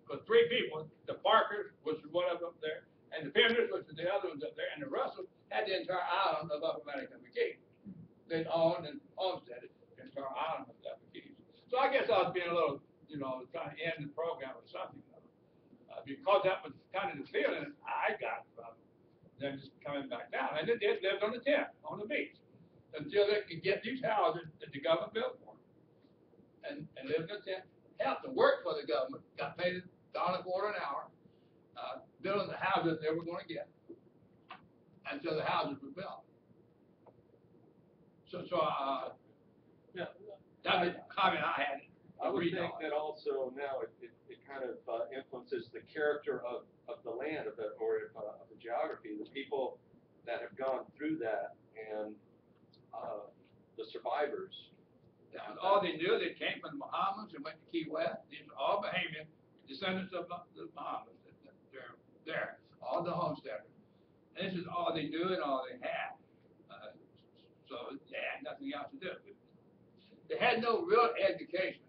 Because 3 people, the Parkers, which was one of them up there, and the Pinners, which was the other ones up there, and the Russells had the entire island of Upper American Keys. They owned and homesteaded the entire island of the Upper Keys. So I guess I was being a little, trying to end the program with something. Because that was kind of the feeling I got from them just coming back down. And they lived on the tent, on the beach, until they could get these houses that the government built for them. And lived in a tent, helped to work for the government, got paid $1.25 an hour, building the houses they were going to get until the houses were built. So
yeah,
that was the comment I had.
I would think that also now it kind of influences the character of the land, of the geography, the people that have gone through that, and the survivors.
All they knew, they came from the Bahamas and went to Key West. These are all Bahamian descendants of the Bahamas. They're there, all the homesteaders. And this is all they knew and all they had. So they had nothing else to do. They had no real education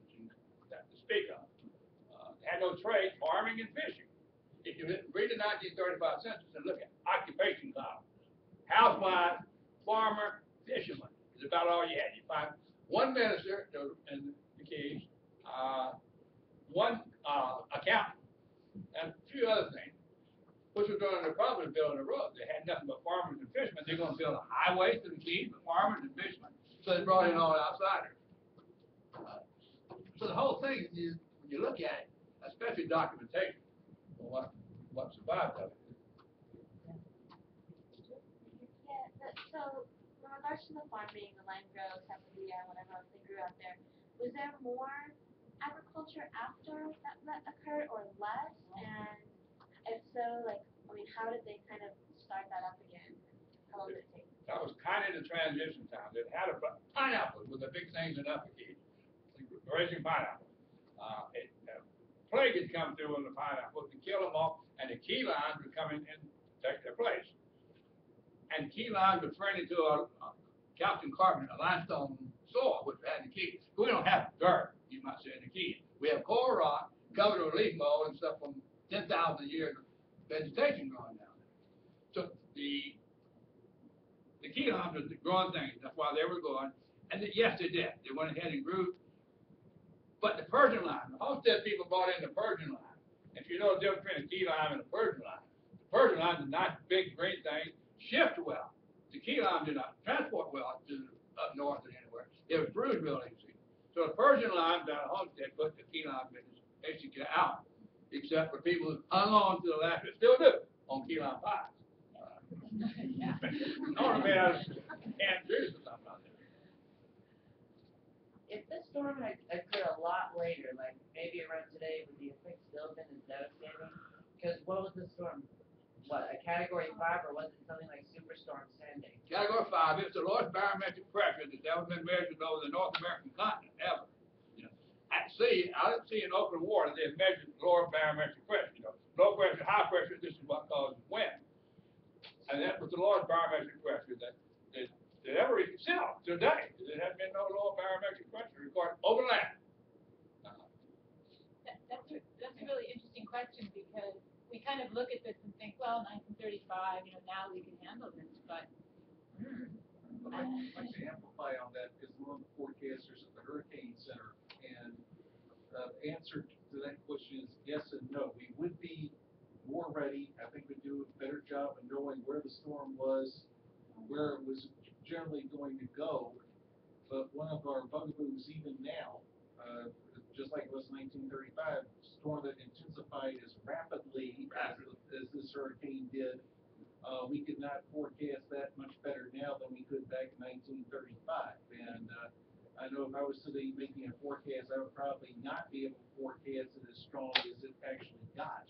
to speak of. They had no trade, farming and fishing. if you read the 1935 census and look at occupation column, housewife, farmer, fisherman is about all you had. You find one minister in the Keys, one accountant, and a few other things, which was going to probably building a road. They had nothing but farmers and fishermen. They're going to build a highway to the Keys for farmers and fishermen. So they brought in all outsiders. So the whole thing is, when you look at it, especially documentation, well, what survived of it.
So, in regards to the farming, the land growth, Sapodilla, whatever else they grew out there, was there more agriculture after that occurred or less? And if so, like, I mean, how did they kind of start that up again? How long did it take?
That was kind of the transition time. It had pineapple was the big things in Upper-Keys, raising pineapple. Plague had come through on the pineapple to kill them all, and the key lines would come in and take their place. And key lines were turned into a calcium carbonate, a limestone soil, which had in the Keys. We don't have dirt, you might say, in the Keys. We have coral rock covered with leaf mold and stuff from 10,000 years of vegetation growing down there. So the key lines were the growing things. That's why they were going. And yes, they did. They went ahead and grew. But the Persian lime, the Homestead people brought in the Persian lime. If you know the difference between a key lime and a Persian lime, the Persian lime is a nice big green thing, shift well. The key lime did not transport well to up north and anywhere. It was bruised real easy. So the Persian lime down at Homestead put the key lime business basically out, except for people who hung on to the last, still do, on key lime pies. Normally made out of canned juice or something out there.
If this storm had occurred a lot later, like maybe around today, would the effect still have been as devastating? Because what was the storm? What, a Category 5, or was it something like Superstorm Sandy?
Category 5, it's the lowest barometric pressure that's ever been measured over the North American continent, ever. You know, at sea, out at sea in open water, they've measured lower barometric pressure. You know, low pressure, high pressure, this is what causes wind. And that was the lowest barometric pressure that ever existed today. There has been no lower barometric pressure recorded over land.
That's a really interesting question, because we kind of look at this and think, well, 1935, now we can handle this, but.
I'd like to amplify on that, because one of the forecasters at the Hurricane Center, and the answer to that question is yes and no. We would be more ready. I think we'd do a better job of knowing where the storm was, where it was generally going to go. But one of our bugaboos even now, just like it was 1935, storm that intensified as rapidly as this hurricane did, we could not forecast that much better now than we could back in 1935. And I know if I was sitting making a forecast, I would probably not be able to forecast it as strong as it actually got,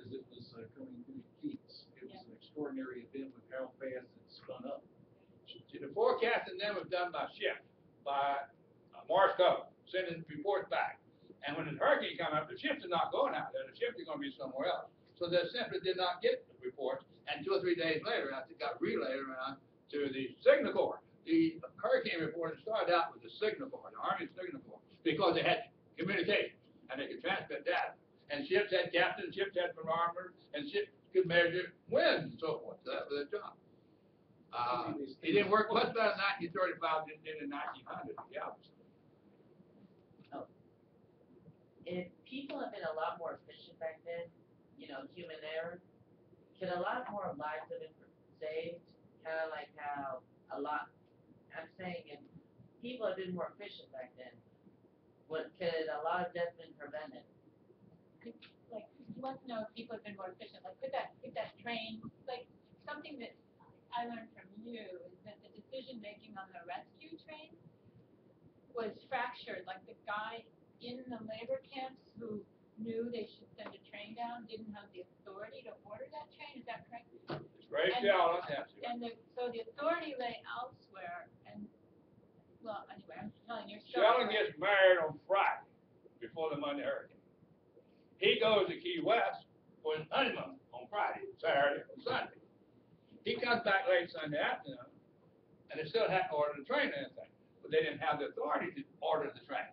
as it was coming through the Keys. It was an extraordinary event with how fast it spun up.
The forecasting then was done by shift, by Morse code, sending reports back. And when the hurricane came up, the ships are not going out there. The ships are going to be somewhere else. So they simply did not get the reports. And 2 or 3 days later, it got relayed around to the Signal Corps. The hurricane report started out with the Signal Corps, the Army Signal Corps, because they had communications and they could transmit data. And ships had captains, ships had barometers, and ships could measure winds and so forth. So that was their job. It didn't work much better in 1935 than it did in 1900, yeah.
Oh. If people have been a lot more efficient back then, human error, could a lot more lives have been saved? Kind of like how I'm saying if people had been more efficient back then, could a lot of death been prevented?
Like, you want to know if people have been more efficient. Like, could that train, like, something that I learned from you is that the decision-making on the rescue train was fractured. Like, the guy in the labor camps who knew they should send a train down didn't have the authority to order that train. Is that correct?
It's great, yeah,
and so the authority lay elsewhere. And, well, anyway, I'm telling your story.
Sheldon gets married on Friday before the Monday hurricane. He goes to Key West for his honeymoon on Friday, Saturday, and Sunday. He comes back late Sunday afternoon, and they still hadn't ordered the train or anything. But they didn't have the authority to order the train.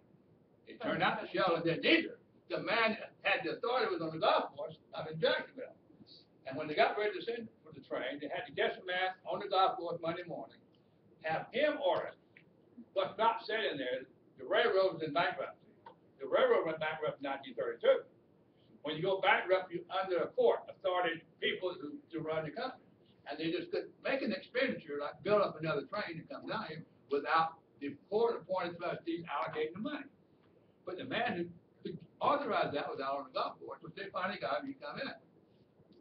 It turned out that Sheldon didn't either. the man that had the authority was on the golf course up in Jacksonville. And when they got ready to send for the train, they had to catch the man on the golf course Monday morning, have him order. What's not said in there, the railroad was in bankruptcy. The railroad went bankrupt in 1932. When you go bankrupt, you're under a court authority people to run the company. And they just couldn't make an expenditure like build up another train to come down here without the court-appointed trustees allocating the money. But the man who authorized that was out on the golf course, which they finally got him to come in.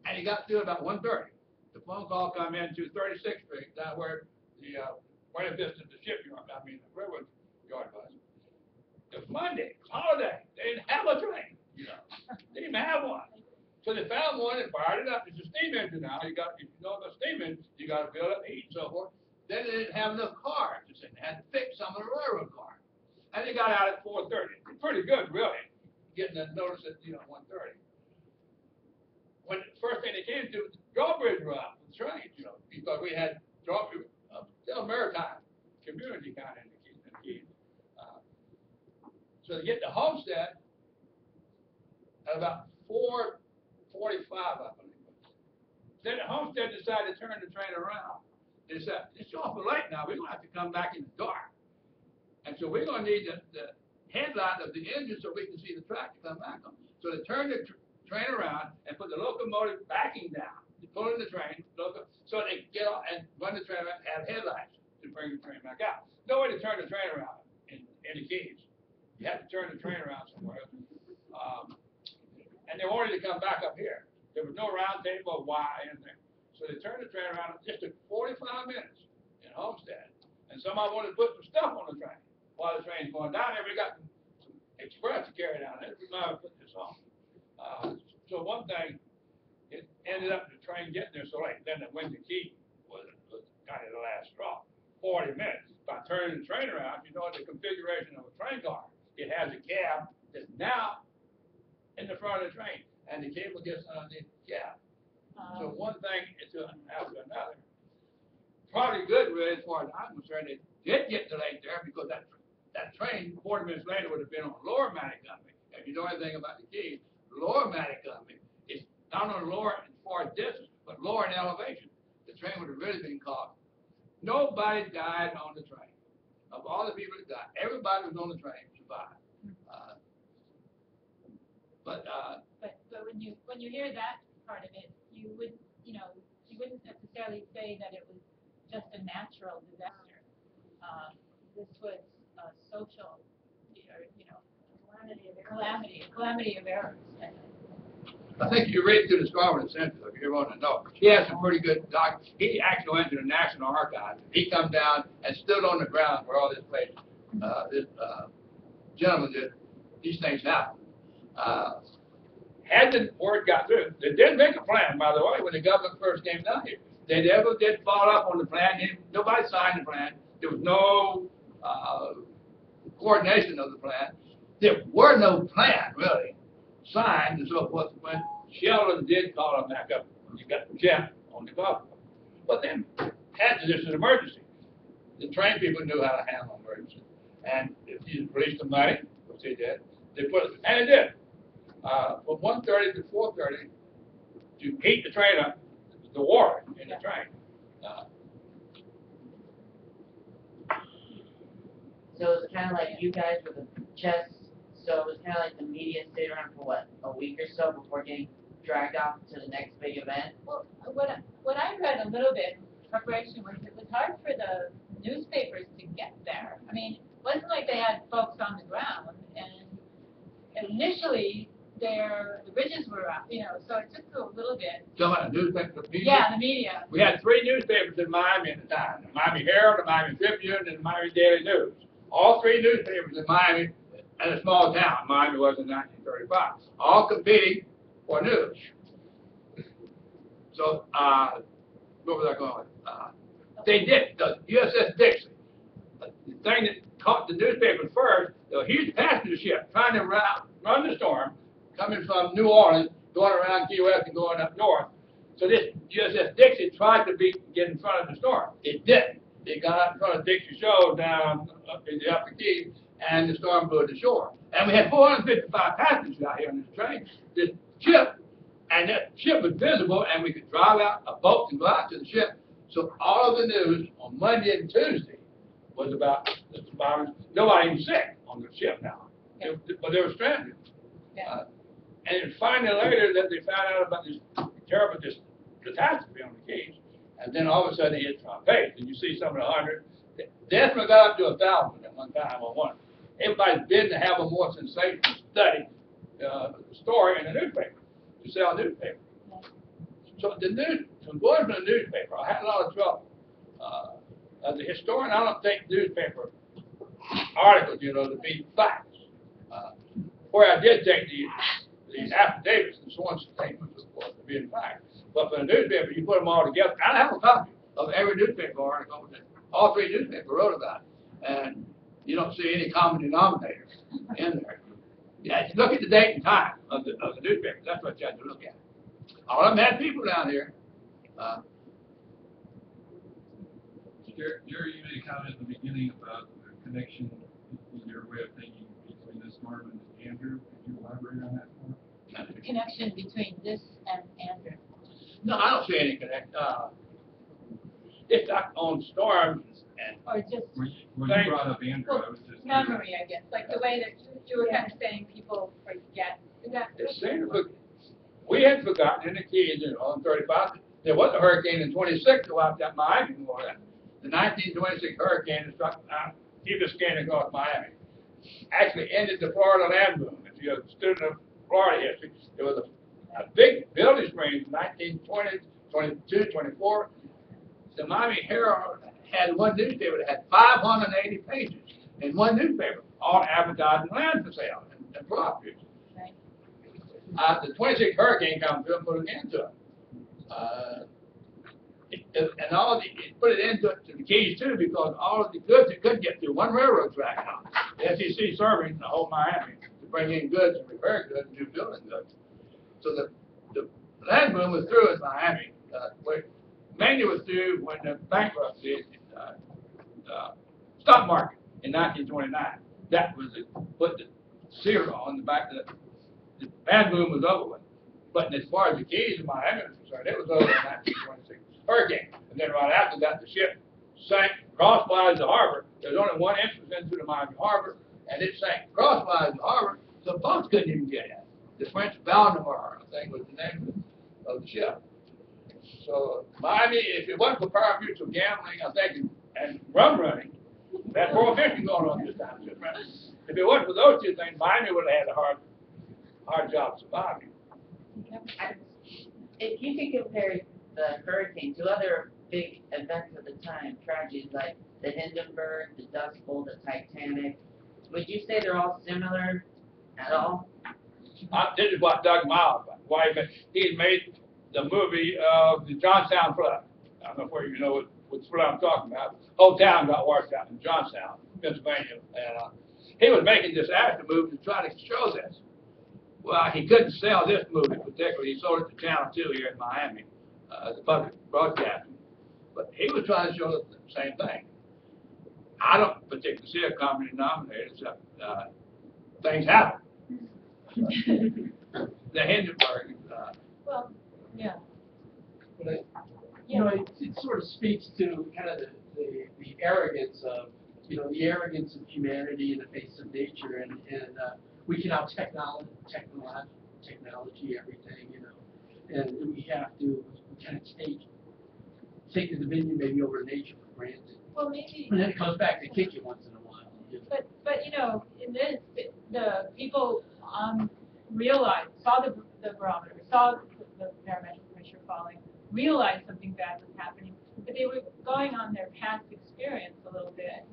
And he got through about 1:30. The phone call come in to 36th Street, down where the Buena Vista, the shipyard, the railroad yard was. It was Monday, it was holiday. They didn't have a train, you know. They didn't even have one. So they found one and fired it up. It's a steam engine now. If you know the steam engine, you got to build up heat and so forth. Then they didn't have enough cars. They had to fix some of the railroad cars. And they got out at 4:30. Pretty good, really, getting a notice at 1:30. When the first thing they came to, the drawbridge were out with trains, because we had drawbridge, still maritime community kind of in the Keys. So they get to Homestead at about 4:45, I believe. Then the Homestead decided to turn the train around. They said, it's awful late now. We're going to have to come back in the dark. And so we're going to need the headlight of the engine so we can see the track to come back on. So they turned the train around and put the locomotive backing down. They pull in the train, so they get on and run the train around and have headlights to bring the train back out. No way to turn the train around in the Keys. You have to turn the train around somewhere. And they wanted to come back up here. There was no round table or why, anything. So they turned the train around. It just took 45 minutes in Homestead. And somebody wanted to put some stuff on the train while the train's going down there. We got some express to carry down there. We might have put this on. So one thing, it ended up the train getting there so late. Then the Windsor Key was kind of the last straw. 40 minutes. By turning the train around, you know the configuration of a train car. It has a cab that's now in the front of the train, and the cable gets underneath the cab. So one thing after another. Probably good, really, as far as I'm concerned. It did get delayed there because that train 40 minutes later would have been on Lower Matticumby. If you know anything about the Keys, Lower Matticumby is not only lower as far as distance, but lower in elevation. The train would have really been caught. Nobody died on the train. Of all the people that died, everybody was on the train survived. But
when you hear that part of it, you wouldn't necessarily say that it was just a natural disaster. This was a social, calamity of errors.
I think you read through the Scarlet Essentials if you want to know. He has some pretty good doc. He actually went to the National Archives. He come down and stood on the ground where all this place, this gentleman did these things happen. Had the word got through, they did make a plan, by the way, when the government first came down here. They never did follow up on the plan. Nobody signed the plan. There was no coordination of the plan. There were no plan, really, signed and so forth. When Sheldon did call them back up, you got Jeff on the golf course. But then, had this an emergency. The train people knew how to handle emergencies. And if you released the money, which they did, they put it, and it did. From 1:30 to 4:30 to heat the train up, the water in the train.
So it was kind of like you guys were the chess, so it was kind of like the media stayed around for what, a week or so before getting dragged off to the next big event?
Well, what I read a little bit in preparation was it was hard for the newspapers to get there. I mean, it wasn't like they had folks on the ground, and initially the bridges were up, so it took a little bit.
Talking about the newspaper, the media?
Yeah, the media.
We had 3 newspapers in Miami at the time: the Miami Herald, the Miami Tribune, and the Miami Daily News. All 3 newspapers in Miami, and a small town, Miami was in 1935, all competing for news. So, where was I going? They did, the USS Dixie. The thing that caught the newspapers first, there was a huge passenger ship trying to run the storm, coming from New Orleans, going around Key West and going up north. So this USS Dixie tried to get in front of the storm. It didn't. It got out in front of Dixie Shoal down up in the Upper Keys, and the storm blew it ashore. And we had 455 passengers out here on this train, this ship, and that ship was visible, and we could drive out a boat and go out to the ship. So all of the news on Monday and Tuesday was about the bombers. Nobody even sick on the ship now, but they were stranded. And it was finally later that they found out about this terrible catastrophe on the Keys. And then all of a sudden it hits my face, and you see some of the 100. The estimate got up to 1,000 at one time on one. Everybody's bidding to have a more sensational story in the newspaper, to sell a newspaper. So going from the newspaper, I had a lot of trouble. As a historian, I don't think newspaper articles, to be facts. Where I did take these affidavits and sworn statements, of course, to be in fact. But for the newspaper, you put them all together. I have a copy of every newspaper article that all three newspapers wrote about it. And you don't see any common denominator in there. Yeah, look at the date and time of the newspaper. That's what you have to look at. All of them had people down here.
Jerry, you made a comment in the beginning about the connection in your way of thinking between this storm and Andrew. Could you elaborate on that more?
The connection between this and Andrew.
No, I don't see any connection. It's not on storms and.
Or just.
When you brought up Andrew, I was just.
Memory, I guess, like the way that you were kind of saying people forget.
We had forgotten in the Keys, on 35. There was a hurricane in 26 that wiped out Miami more than. The 1926 hurricane that struck Key Biscayne across Miami actually ended the Florida land boom. If you're a student of Florida history, there was a big building spring in 1920, 22, 24. The Miami Herald had one newspaper that had 580 pages in one newspaper, all advertising land for sale and properties. The 26 hurricane comes through and put an end to it. It put it into the Keys too, because all of the goods it could get through one railroad track now. The SEC serving the whole Miami to bring in goods and repair goods and do building goods. So the land boom was through in Miami. Mainly was through when the bankruptcy stock market in 1929. That was it. Put the seal on the back of the land boom was over with. But as far as the Keys in Miami was concerned, it was over in 1926 hurricane. And then right after that, the ship sank crosswise the harbor. There was only one entrance into the Miami harbor, and it sank crosswise the harbor, so boats couldn't even get in. The French Valdemar, I think, was the name of the ship. So Miami, if it wasn't for pari-mutuel gambling, I think, and rum running, that prohibition going on this time. If it wasn't for those two things, Miami would have had a hard job surviving.
If you could compare the hurricane to other big events of the time, tragedies like the Hindenburg, the Dust Bowl, the Titanic, would you say they're all similar at all?
This is what Doug Miles, he made the movie of the Johnstown flood. I don't know where you know what flood I'm talking about. Whole town got washed out in Johnstown, Pennsylvania, and he was making this action movie to try to show this. Well, he couldn't sell this movie particularly. He sold it to Channel 2 here in Miami, the public broadcasting. But he was trying to show the same thing. I don't particularly see a common denominator except things happen. The Hindenburg.
Well, yeah.
But it sort of speaks to kind of the arrogance of, the arrogance of humanity in the face of nature, and we can out technology everything, and we have to kind of take the dominion maybe over nature for granted.
Well, maybe.
And then it comes back to kick you once in a while.
But in this, the people saw the barometer, saw the barometric pressure falling, realized something bad was happening, but they were going on their past experience a little bit,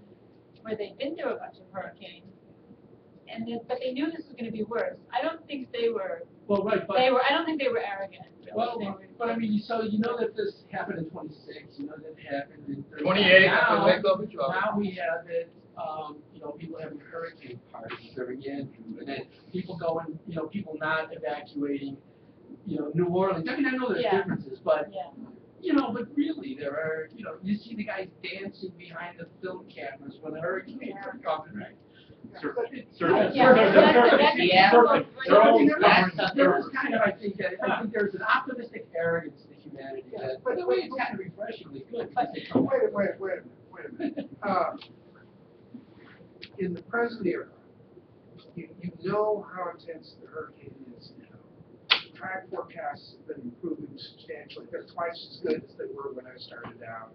where they'd been through a bunch of hurricanes, but they knew this was going to be worse. I don't think they were.
Well, right, but
I don't think they were arrogant. Really.
Well, but I mean, so that this happened in 26. That it happened in
28.
Now we have it. People having hurricane parties during Andrew, and then people going. People not evacuating. New Orleans. I mean, I know there's differences, but. But really, there are, you see the guys dancing behind the film cameras when the hurricanes are coming, right? There was kind of, I think there's an optimistic arrogance to humanity that, by the way, it's kind of refreshingly good.
Wait a minute. In the present era, you know how intense the hurricane is now. Track forecasts have been improving substantially. They're twice as good as they were when I started out.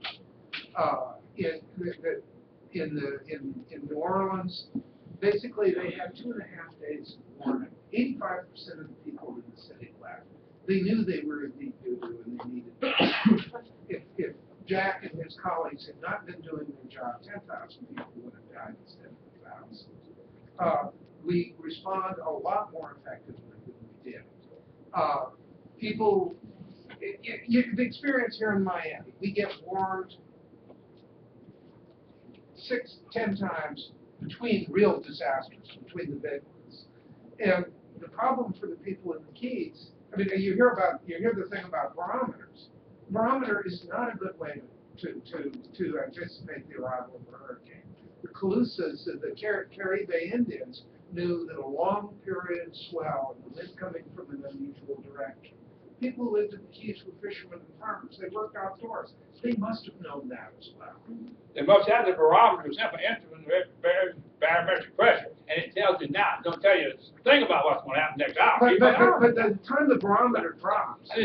In New Orleans, basically they had 2.5 days of warning. 85% of the people in the city left. They knew they were in deep doo-doo and they needed to. If Jack and his colleagues had not been doing their job, 10,000 people would have died instead of 1,000. We respond a lot more effectively than we did. People, the experience here in Miami, we get warned 6-10 times between real disasters, between the big ones. And the problem for the people in the Keys, I mean, you hear the thing about barometers. Barometer is not a good way to anticipate the arrival of a hurricane. The Calusas, the Caribe Indians, knew that a long period swell and the wind coming from an unusual direction. People who lived in the Keys were fishermen and farmers. They worked outdoors. They must have known that as well.
They must have the barometer, simple instrument, barometric pressure, and it tells you now. It don't tell you a thing about what's going to happen next hour.
But the time the barometer drops,
I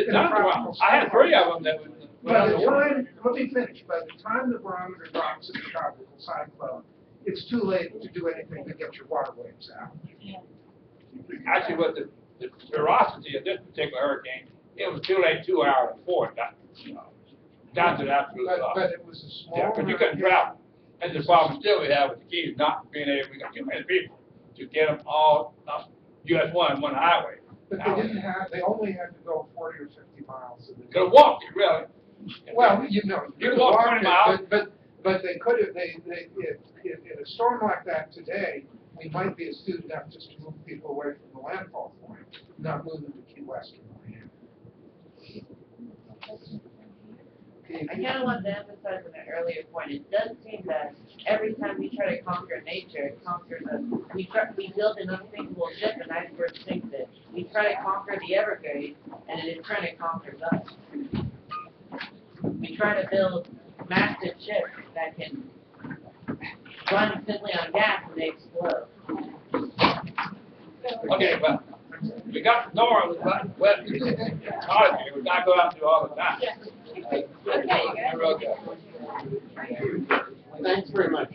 had 3 of them that would.
By the time, let me finish. By the time the barometer drops in the tropical cyclone, it's too late to do anything to get your water waves out.
Actually, with the ferocity of this particular hurricane, it was too late 2 hours before it got, down to the absolute loss.
But it was a small.
Yeah, but you couldn't travel. And the problem still we have with the Keys not being able, we got too many people to get them all up US 1 highway.
But they only had to go 40 or 50 miles.
Could have walked it, really.
Well,
you could walk 20 miles.
But they could have, in a storm like that today, we might be astute enough just to move people away from the landfall point, not move them to Key West or Miami.
I kind of wanted to emphasize on an earlier point. It does seem that every time we try to conquer nature, it conquers us. We build an unsinkable ship and iceberg sinks it. We try to conquer the Everglades, and it is trying to conquer us. We try to build massive ships that can run simply on gas and they explode.
Okay, but we got north, west, we're not going out to all the time.
Okay,
Thanks very much.